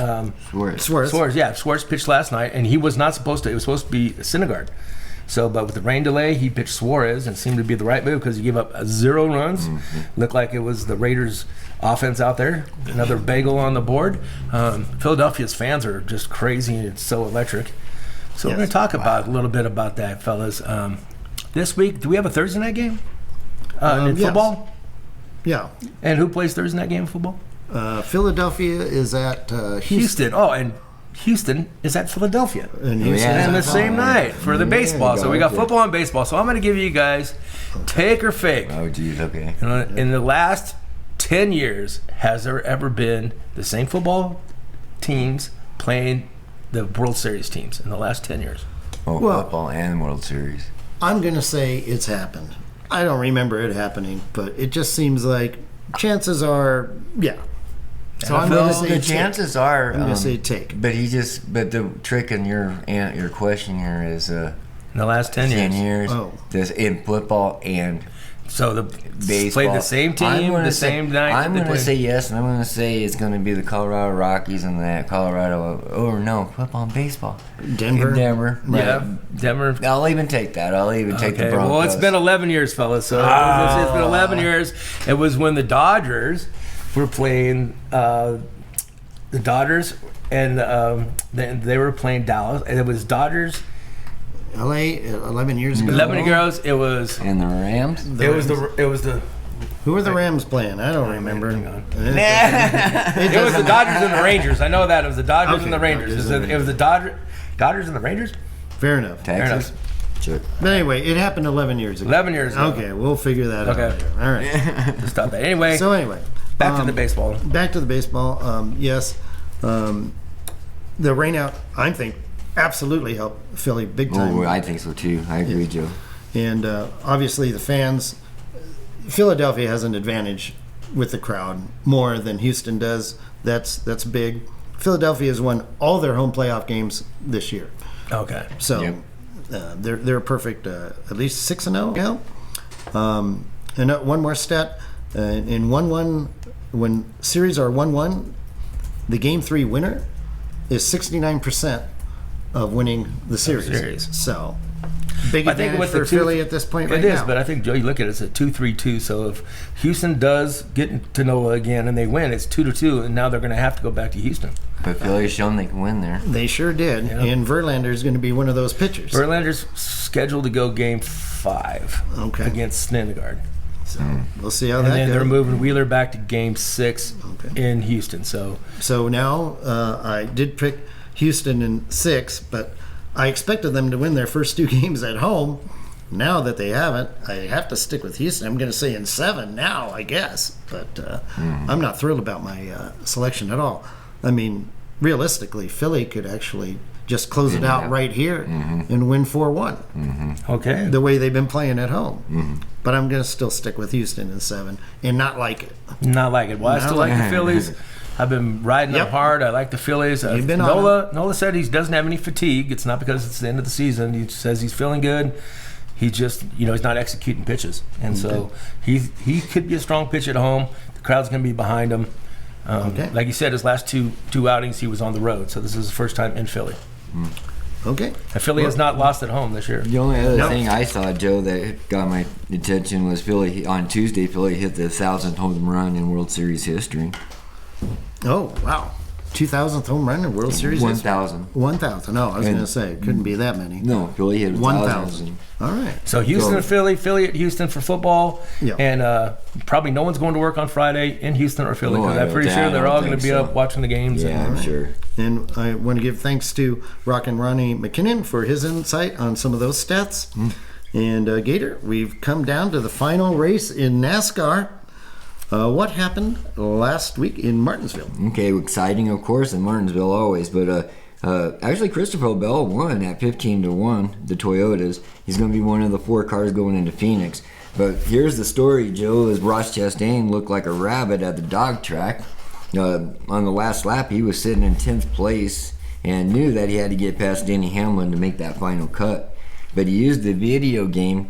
Suarez pitched last night, and he was not supposed to. It was supposed to be Syndergaard. So, but with the rain delay, he pitched Suarez, and seemed to be the right move because he gave up 0 runs. Looked like it was the Raiders' offense out there. Another bagel on the board. Philadelphia's fans are just crazy, and it's so electric. So we're going to talk about a little bit about that, fellas. This week, do we have a Thursday night game in Yes. football? Yeah. And who plays Thursday night game in football? Philadelphia is at Houston. Houston. Oh, and Houston is at Philadelphia. And Houston Yeah. is And the at same home. night for the baseball. So we got football and baseball. So I'm going to give you guys take or fake. Oh, geez, okay. In the last 10 years, has there ever been the same football teams playing the World Series teams in the last 10 years? Oh, Well- football and World Series. I'm going to say it's happened. I don't remember it happening, but it just seems like chances are, yeah. So I'm going to say the take. chances are. I'm going to say take. But the trick in your question here is In the last 10 years. 10 years. Oh. This in football and So the baseball. played the same team, the same night. I'm that they going to played. say yes, and I'm going to say it's going to be the Colorado Rockies and that Colorado. Or no, football and baseball. Denver. Denver. Yeah, Right. Denver. I'll even take that. I'll even take the Okay, Broncos. well, it's been 11 years, fellas. So it's been 11 years. It was when the Dodgers were playing the Dodgers, and they were playing Dallas, and it was Dodgers. LA 11 years ago. 11 years. It was. And the Rams. It was the. Who were the Rams playing? I don't remember. Hang on. It It was the Dodgers and the Rangers. I know that it was the Dodgers Okay, and the Rangers. Dodgers and It was the Dodgers and the Rangers. Fair enough. Texas. Sure. But anyway, it happened 11 years ago. 11 years ago. Okay, we'll figure that out Okay. later. All right. Just stop that. Anyway, So anyway, back to the baseball. Back to the baseball. Yes, the rainout, I think, absolutely helped Philly big time. Oh, I think so too. I agree, Joe. And obviously the fans, Philadelphia has an advantage with the crowd more than Houston does. That's big. Philadelphia has won all their home playoff games this year. Okay. So Yep. they're perfect, at least 6-0 now. And one more stat: in 1-1, when series are 1-1, the game 3 winner is 69% of winning the series. series. So big I think advantage with for the two, Philly at this point right it is, now. but I think, Joe, you look at it, it's a 2-3-2. So if Houston does get to Nola again and they win, it's 2-2, and now they're going to have to go back to Houston. But Philly's shown they can win there. They sure did, Yeah. and Verlander is going to be one of those pitchers. Verlander's scheduled to go Game 5 Okay. against Syndergaard. So we'll see how And that then goes. they're moving Wheeler back to Game 6 Okay. in Houston. So So now I did pick Houston in 6, but I expected them to win their first 2 games at home. Now that they haven't, I have to stick with Houston. I'm going to say in 7 now, I guess. But I'm not thrilled about my selection at all. I mean, realistically, Philly could actually just close it out right here and win 4-1 okay. the way they've been playing at home. But I'm going to still stick with Houston in 7 and not like it. Not like it. Well, I Not still like like the it. Phillies. I've been riding them Yep. hard. I like the Phillies. You've been on Nola said he doesn't have any fatigue. It's not because it's the end of the season. He says he's feeling good. He just, he's not executing pitches. And so he could be a strong pitch at home. The crowd's going to be behind him. Okay. Like you said, his last two outings, he was on the road. So this is his first time in Philly. Okay. And Philly has not lost at home this year. The only other No. thing I saw, Joe, that got my attention was Philly on Tuesday. Philly hit the 1,000th home run in World Series history. Oh, wow. 2,000th home run in World Series? 1,000. 1,000. No, I was going to say, it couldn't be that many. No, Philly hit 1,000. All right. So Houston and Philly, Philly at Houston for football, Yeah. and probably no one's going to work on Friday in Houston or Philly. No, 'cause I I'm pretty don't sure think they're all going to be so. up watching the games. Yeah, I'm sure. And I want to give thanks to Rockin' Ronnie McKinnon for his insight on some of those stats. And Gator, we've come down to the final race in NASCAR. What happened last week in Martinsville? Okay, exciting, of course, in Martinsville always. But actually, Christopher Bell won at 15-1, the Toyotas. He's going to be one of the 4 cars going into Phoenix. But here's the story, Joe, as Ross Chastain looked like a rabbit at the dog track. On the last lap, he was sitting in 10th place and knew that he had to get past Denny Hamlin to make that final cut. But he used the video game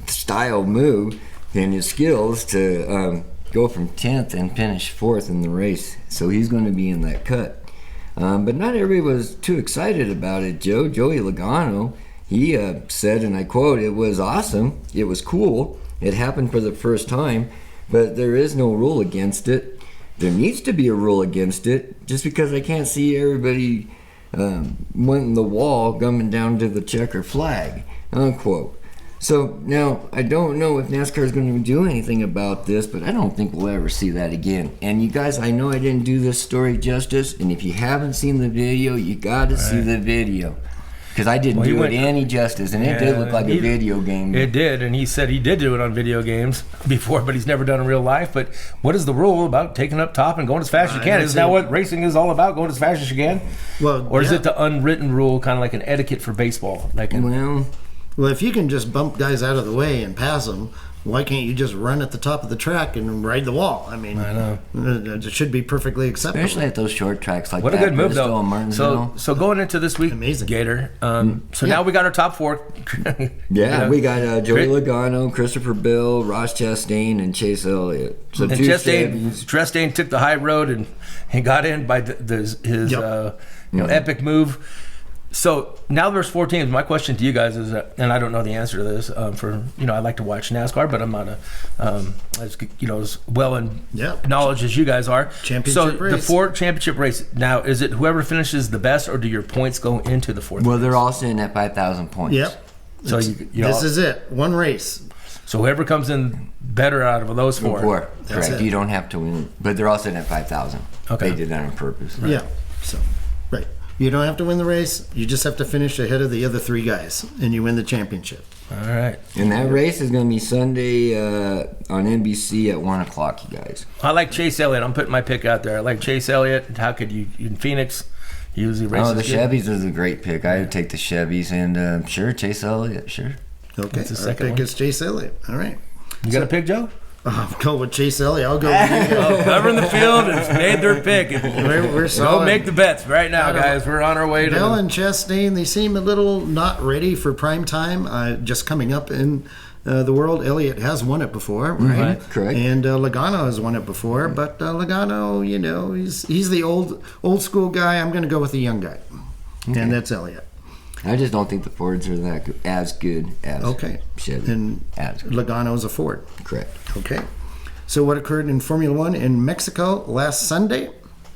style move and his skills to go from 10th and finish 4th in the race. So he's going to be in that cut. But not everybody was too excited about it, Joe. Joey Logano, he said, and I quote, "It was awesome. It was cool. It happened for the first time, but there is no rule against it. There needs to be a rule against it, just because I can't see everybody wanting the wall coming down to the checker flag," unquote. So now I don't know if NASCAR is going to do anything about this, but I don't think we'll ever see that again. And you guys, I know I didn't do this story justice, and if you haven't seen the video, you got to see the video. Because I didn't do it any justice, and it did look like a video game. It did, and he said he did do it on video games before, but he's never done it in real life. But what is the rule about taking up top and going as fast as you can? Isn't that what racing is all about, going as fast as you can? Well, or is it the unwritten rule, kind of like an etiquette for baseball? Well, if you can just bump guys out of the way and pass them, why can't you just run at the top of the track and ride the wall? I mean, I know. It should be perfectly acceptable. Especially at those short tracks like what that. What a good move, Bristol though. and Martinsville. So going into this week, Amazing. Gator. Now we got our top 4. We got Joey Logano, Christopher Bell, Ross Chastain, and Chase Elliott. So and Chastain took the high road and got in by his epic move. So now there's 4 teams. My question to you guys is, and I don't know the answer to this. I like to watch NASCAR, but I'm not as well in knowledge as you guys are. Championship race. The 4 championship race. Now, is it whoever finishes the best, or do your points go into the 4th? Well, they're all sitting at 5,000 points. Yep. So this is it. One race. So whoever comes in better out of those 4. Correct. it. You don't have to win, but they're all sitting at 5,000. Okay. They did that on purpose. Right. Yeah. So, right. You don't have to win the race. You just have to finish ahead of the other 3 guys, and you win the championship. All right. And that race is going to be Sunday on NBC at 1 o'clock, you guys. I like Chase Elliott. I'm putting my pick out there. I like Chase Elliott. How could you in Phoenix? He usually races. The Chevys is a great pick. I would take the Chevys, and sure, Chase Elliott, sure. Okay. That's the Our second pick one. is Chase Elliott. All right. You got a pick, Joe? I'll go with Chase Elliott. I'll go with you. Covering the field and made their pick. We're Go solid. make the bets right now, guys. We're on our way to. Bell and Chastain, they seem a little not ready for prime time. Just coming up in the world. Elliott has won it before, right? Correct. And Logano has won it before, but Logano, he's the old school guy. I'm going to go with the young guy, and that's Elliott. I just don't think the Fords are as good as Chevy. And Logano's a Ford. Correct. Okay. So what occurred in Formula One in Mexico last Sunday?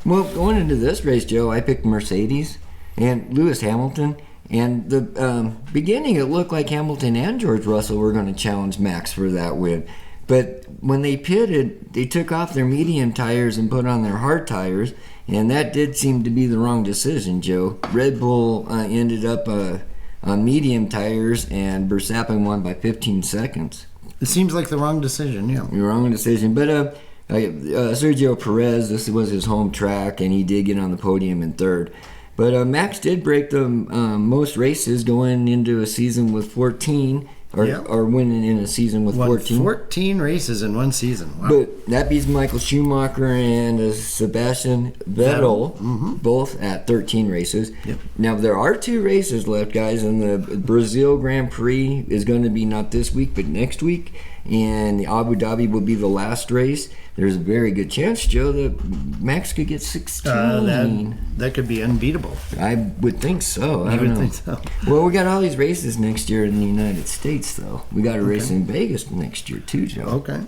Well, going into this race, Joe, I picked Mercedes and Lewis Hamilton. And the beginning, it looked like Hamilton and George Russell were going to challenge Max for that win. But when they pitted, they took off their medium tires and put on their hard tires. And that did seem to be the wrong decision, Joe. Red Bull ended up on medium tires, and Verstappen won by 15 seconds. It seems like the wrong decision, yeah. Wrong decision. But Sergio Perez, this was his home track, and he did get on the podium in 3rd. But Max did break the most races going into a season with 14, or winning in a season with 14. 14 races in one season. Wow. But that beats Michael Schumacher and Sebastian Vettel, both at 13 races. Yep. Now, there are 2 races left, guys, and the Brazil Grand Prix is going to be not this week, but next week. And the Abu Dhabi will be the last race. There's a very good chance, Joe, that Max could get 16. That could be unbeatable. I would think so. I don't know. think so. Well, we got all these races next year in the United States, though. We got a race in Vegas next year, too, Joe. Okay.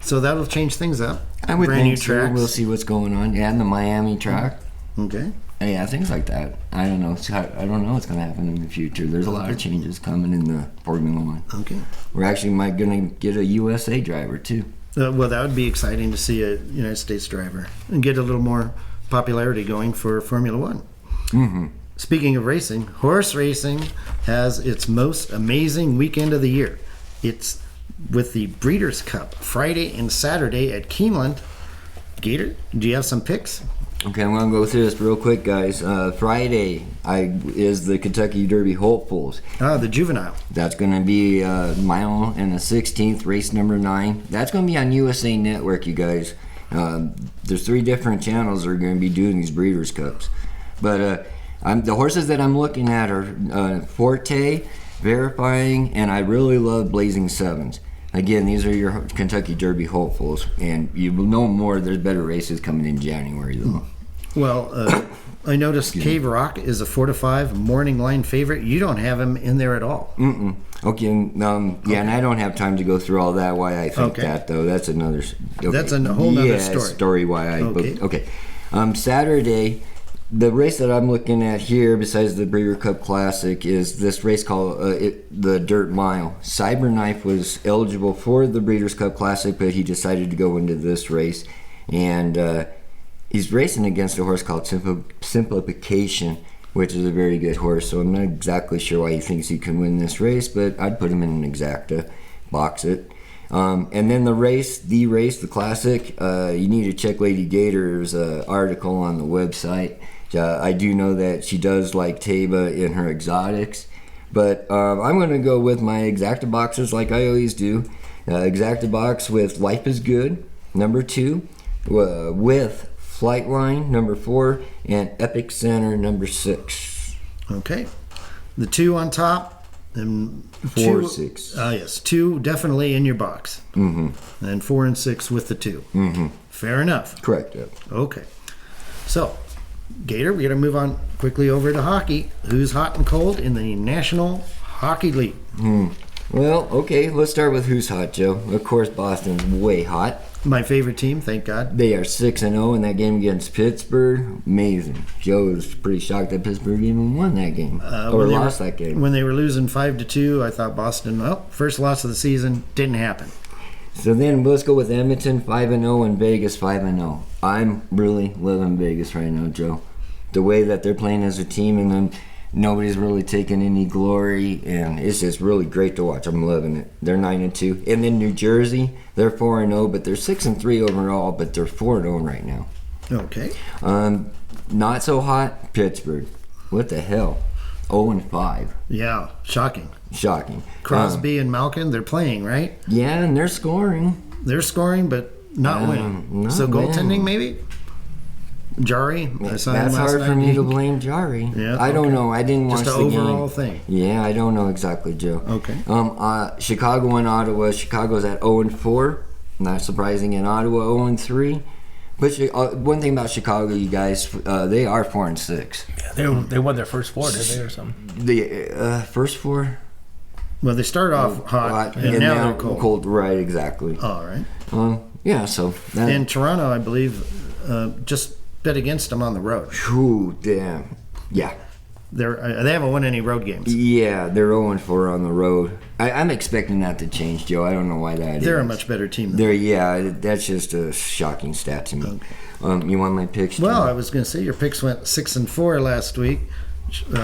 So that'll change things up. I would brand new think so. tracks. We'll see what's going on. Yeah, and the Miami track. Okay. Yeah, things like that. I don't know. I don't know what's going to happen in the future. There's a lot of changes coming in the Formula One. Okay. We're actually might going to get a USA driver too. Well, that would be exciting to see a United States driver and get a little more popularity going for Formula One. Mm-hmm. Speaking of racing, horse racing has its most amazing weekend of the year. It's with the Breeders' Cup, Friday and Saturday at Keeneland. Gator, do you have some picks? Okay, I'm going to go through this real quick, guys. Friday is the Kentucky Derby hopefuls. The Juvenile. That's going to be a mile and a 16th, race number 9. That's going to be on USA Network, you guys. There's 3 different channels that are going to be doing these Breeders' Cups. But the horses that I'm looking at are Forte, Verifying, and I really love Blazing Sevens. Again, these are your Kentucky Derby hopefuls, and you will know more. There's better races coming in January, though. Well, I noticed Cave Rock is a 4-5 morning line favorite. You don't have him in there at all. Mm-mm. Okay, yeah, and I don't have time to go through all that, why I think that, though. That's another... Okay. That's a whole nother story. Why I... Okay. Saturday... The race that I'm looking at here, besides the Breeder Cup Classic, is this race called the Dirt Mile. Cyberknife was eligible for the Breeders' Cup Classic, but he decided to go into this race. And he's racing against a horse called Simplification, which is a very good horse. So I'm not exactly sure why he thinks he can win this race, but I'd put him in an exacta, box it. And then the Classic, you need to check Lady Gator's article on the website. I do know that she does like Taba in her exotics, but I'm going to go with my exacta boxes like I always do. Exacta box with Life is Good, number 2, with Flightline, number 4, and Epic Center, number 6. Okay. The 2 on top, and 4, 6. Yes, 2 definitely in your box. Mm-hmm. And 4 and 6 with the 2. Mm-hmm. Fair enough. Correct. Yep. Okay. So, Gator, we're going to move on quickly over to hockey. Who's hot and cold in the National Hockey League? Well, okay, let's start with who's hot, Joe. Of course, Boston's way hot. My favorite team, thank God. They are 6-0 in that game against Pittsburgh. Amazing. Joe was pretty shocked that Pittsburgh even won that game. Or lost that game. When they were losing 5-2, I thought Boston, first loss of the season, didn't happen. So then let's go with Edmonton 5-0 and Vegas 5-0. I'm really loving Vegas right now, Joe. The way that they're playing as a team, and then nobody's really taking any glory, and it's just really great to watch. I'm loving it. They're 9-2. And then New Jersey, they're 4-0, but they're 6-3 overall, but they're 4-0 right now. Okay. Not so hot, Pittsburgh. What the hell? 0-5. Yeah, shocking. Crosby and Malkin, they're playing, right? Yeah, and they're scoring. They're scoring, but not winning. So goaltending, maybe? Jari? That's hard for me to blame Jari. Yeah, I don't know. I didn't watch the game. Just an overall thing. Yeah, I don't know exactly, Joe. Okay. Chicago and Ottawa. Chicago's at 0-4. Not surprising. In Ottawa, 0-3. But one thing about Chicago, you guys, they are 4-6. Yeah, they won their first 4, did they, or something? The first 4. Well, they started off hot, and now they're cold. Right, exactly. All right. Yeah, so... And Toronto, I believe, just bet against them on the road. Ooh, damn. Yeah. They haven't won any road games. Yeah, they're 0-4 on the road. I'm expecting that to change, Joe. I don't know why that is. They're a much better team than that's just a shocking stat to me. Okay. You want my picks? Well, I was going to say your picks went 6-4 last week,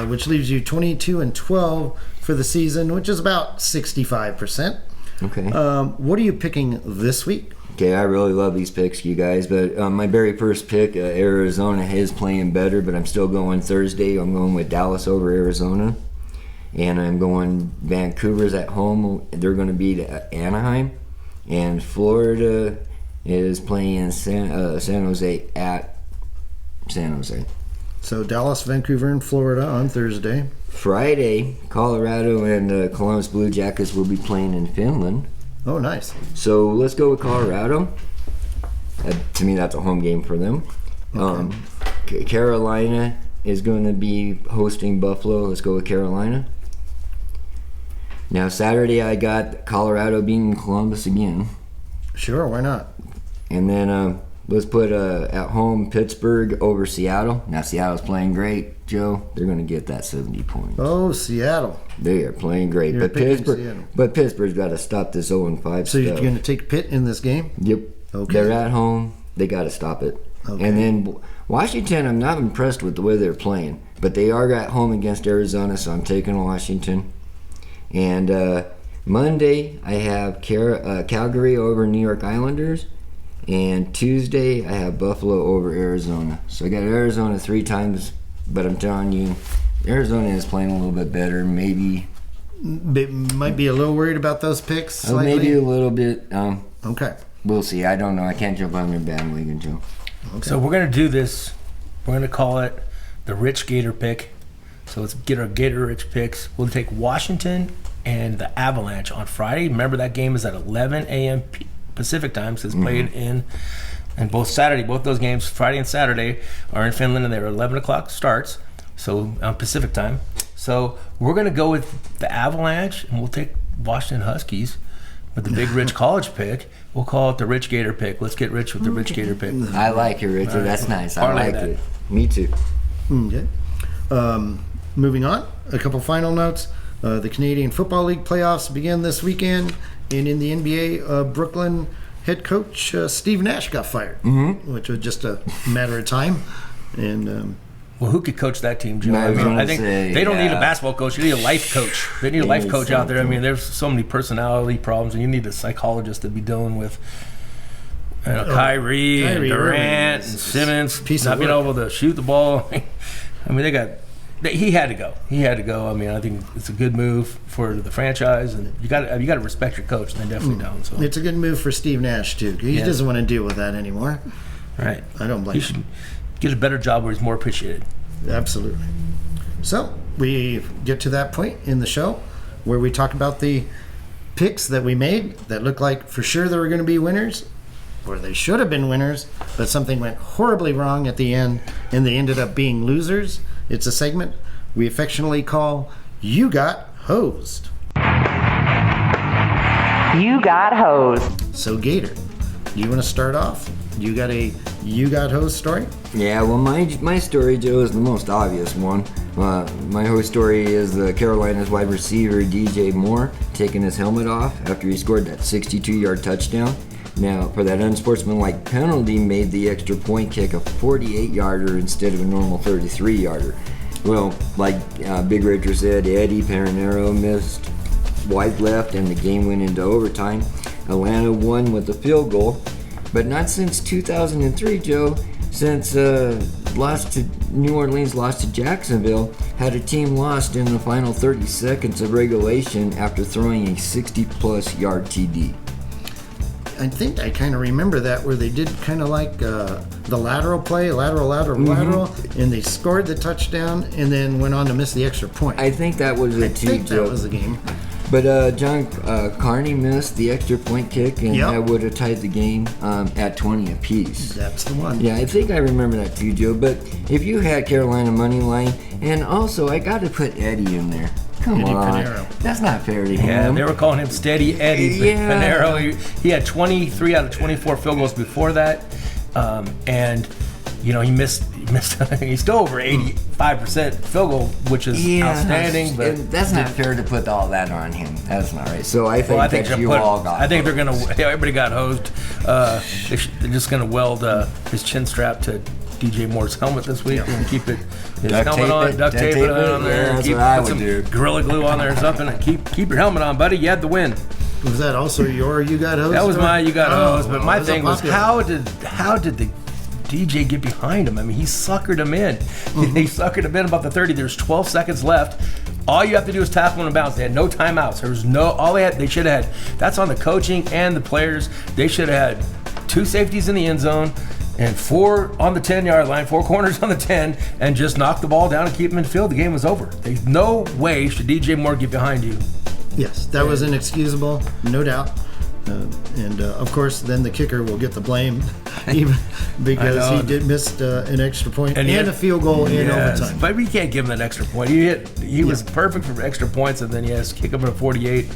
which leaves you 22-12 for the season, which is about 65%. Okay. What are you picking this week? Okay, I really love these picks, you guys. But my very first pick, Arizona, is playing better, but I'm still going Thursday. I'm going with Dallas over Arizona. And I'm going Vancouver's at home. They're going to beat Anaheim. And Florida is playing San Jose at San Jose. So Dallas, Vancouver, and Florida on Thursday. Friday, Colorado and Columbus Blue Jackets will be playing in Finland. Oh, nice. So let's go with Colorado. To me, that's a home game for them. Okay. Carolina is going to be hosting Buffalo. Let's go with Carolina. Now, Saturday, I got Colorado beating Columbus again. Sure, why not? And then let's put at home Pittsburgh over Seattle. Now Seattle's playing great, Joe. They're going to get that 70 points. Oh, Seattle. They are playing great. You're picking Pittsburgh, Seattle. but Pittsburgh's got to stop this 0-5 So you're stuff. going to take Pitt in this game? Yep. Okay. They're at home. They got to stop it. Okay. And then Washington, I'm not impressed with the way they're playing, but they are at home against Arizona, so I'm taking Washington. And Monday, I have Calgary over New York Islanders. And Tuesday, I have Buffalo over Arizona. So I got Arizona 3 times, but I'm telling you, Arizona is playing a little bit better. Maybe. Might be a little worried about those picks slightly? Maybe a little bit. Okay. We'll see. I don't know. I can't jump on their bandwagon, Joe. Okay. So we're going to do this. We're going to call it the Rich Gator pick. So let's get our Gator Rich picks. We'll take Washington and the Avalanche on Friday. Remember, that game is at 11 a.m. Pacific time, so it's played in both Saturday. Both those games, Friday and Saturday, are in Finland, and they're 11 o'clock starts, so Pacific time. So we're going to go with the Avalanche, and we'll take Washington Huskies with the Big Rich College pick. We'll call it the Rich Gator pick. Let's get rich with the Rich Gator pick. I like it, Richard. Right. That's nice. I Parlay like that. it. Me too. Okay. Moving on, a couple final notes. The Canadian Football League playoffs begin this weekend, and in the NBA, Brooklyn head coach Steve Nash got fired, which was just a matter of time. And Well, who could coach that team, Joe? I was gonna I think say, they don't need a yeah. basketball coach. You need a life coach. They need a life need coach out there. I something. mean, there's so many personality problems, and you need a psychologist to be dealing with. Kyrie and Kyrie Durant Irving and is Simmons piece not of being work. able to shoot the ball. I mean, he had to go. He had to go. I mean, I think it's a good move for the franchise, and you got to respect your coach. And they definitely don't. So it's a good move for Steve Nash, too. He Yeah. doesn't want to deal with that anymore. right, I don't blame he him. should get a better job where he's more appreciated. Absolutely. So we get to that point in the show where we talk about the picks that we made that looked like for sure they were going to be winners, or they should have been winners, but something went horribly wrong at the end and they ended up being losers. It's a segment we affectionately call You Got Hosed. You got hosed. So Gator, do you want to start off? You got a You Got Hosed story? Yeah, well, my story, Joe, is the most obvious one. My whole story is Carolina's wide receiver, DJ Moore, taking his helmet off after he scored that 62-yard touchdown. Now, for that unsportsmanlike penalty, made the extra point kick a 48-yarder instead of a normal 33-yarder. Well, like Big Richard said, Eddie Perinero missed wide left, and the game went into overtime. Atlanta won with a field goal, but not since 2003, Joe. Since New Orleans lost to Jacksonville, had a team lost in the final 30 seconds of regulation after throwing a 60-plus yard TD. I think I kind of remember that where they did kind of like the lateral play, lateral, and they scored the touchdown and then went on to miss the extra point. I think that was I it too, think that Joe. was the game. But John Carney missed the extra point kick, and Yep. that would have tied the game at 20 apiece. That's the one. Yeah, I think I remember that too, Joe. But if you had Carolina money line, and also I got to put Eddie in there. Come Eddie on, Pinero. that's not fair to Yeah, him. they were calling him Steady Eddie. But Yeah. Pinero, he had 23 out of 24 field goals before that, and you know he missed. He's still over 85% field goal, which is outstanding. But and that's not fair to put all that on him. That's not right. So I think well, I think that you they're all got. I think they're hosed. gonna. Everybody got hosed. They're just gonna weld his chin strap to DJ Moore's helmet this week and keep his Duct helmet tape on, it, duct tape it on there, Yeah, that's keep what I put would some do. Gorilla Glue on there or something, and keep your helmet on, buddy. You had the win. Was that also your You Got Hosed? That was story? my You Got Oh, hosed. But well, my it a thing was popular- how did the DJ get behind him? I mean, he suckered him in. He suckered him in about the 30. There's 12 seconds left. All you have to do is tackle him and bounce. They had no timeouts. There was they should have had. That's on the coaching and the players. They should have had 2 safeties in the end zone and 4 on the 10-yard line, 4 corners on the 10, and just knock the ball down and keep him in field. The game was over. There's no way should DJ Moore get behind you. Yes, that was inexcusable, no doubt. Of course, then the kicker will get the blame, even because I know. he did miss an extra point and, he had- a field goal in Yes, overtime. But we can't give him that extra point. He was perfect for extra points, and then kick him at 48.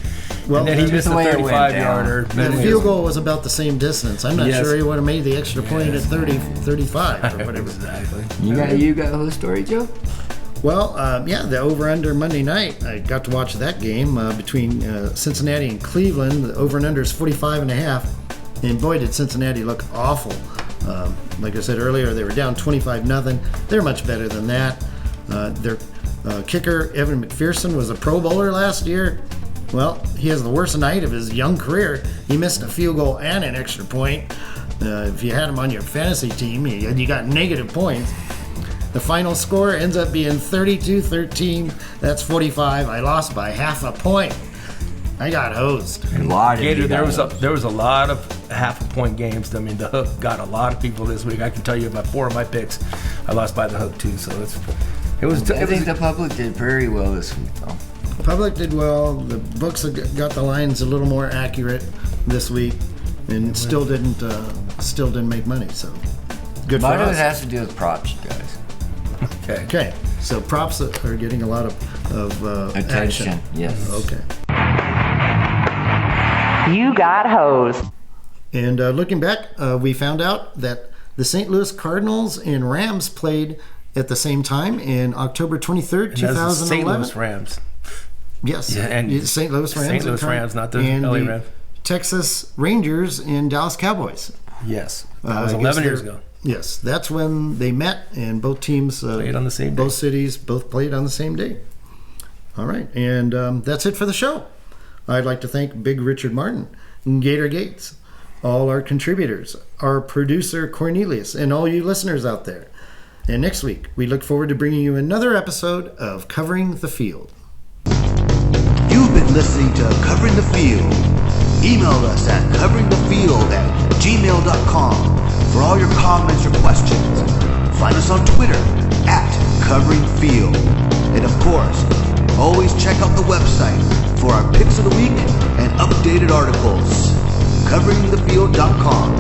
Well, and then he missed a the way it went 35-yarder. the field goal was about the same distance. I'm not Yes. sure he would have made the extra point at 35 or whatever. Exactly. You got a whole story, Joe? Well, the over-under Monday night, I got to watch that game between Cincinnati and Cleveland. The over and under is 45.5, and boy, did Cincinnati look awful. Like I said earlier, they were down 25-0. They're much better than that. Their kicker, Evan McPherson, was a Pro Bowler last year. Well, he has the worst night of his young career. He missed a field goal and an extra point. If you had him on your fantasy team, you got negative points. The final score ends up being 32-13. That's 45. I lost by half a point. I got hosed. Gator, there was a lot of half-a-point games. I mean, the hook got a lot of people this week. I can tell you about 4 of my picks. I lost by the hook too. So I think the public did very well this week, though. Public did well. The books got the lines a little more accurate this week, and still didn't make money. So good for A lot of it us. has to do with props, you guys. Okay, so props are getting a lot of Attention, action. yes. Okay. You got hosed. And looking back, we found out that the St. Louis Cardinals and Rams played at the same time in October 23rd, And that's the 2011. St. Louis Rams. Yes, Yeah, and St. Louis Rams. St. Louis Rams, not the and LA the Rams. Texas Rangers and Dallas Cowboys. Yes, that was I guess 11 years they're- ago. Yes, that's when they met, and both teams Played on the same day. Both cities both played on the same day. All right, and that's it for the show. I'd like to thank Big Richard Martin, Gator Gates, all our contributors, our producer Cornelius, and all you listeners out there. And next week, we look forward to bringing you another episode of Covering the Field. You've been listening to Covering the Field. Email us at coveringthefield@gmail.com for all your comments or questions. Find us on Twitter @CoveringField. And of course, always check out the website for our picks of the week and updated articles. coveringthefield.com.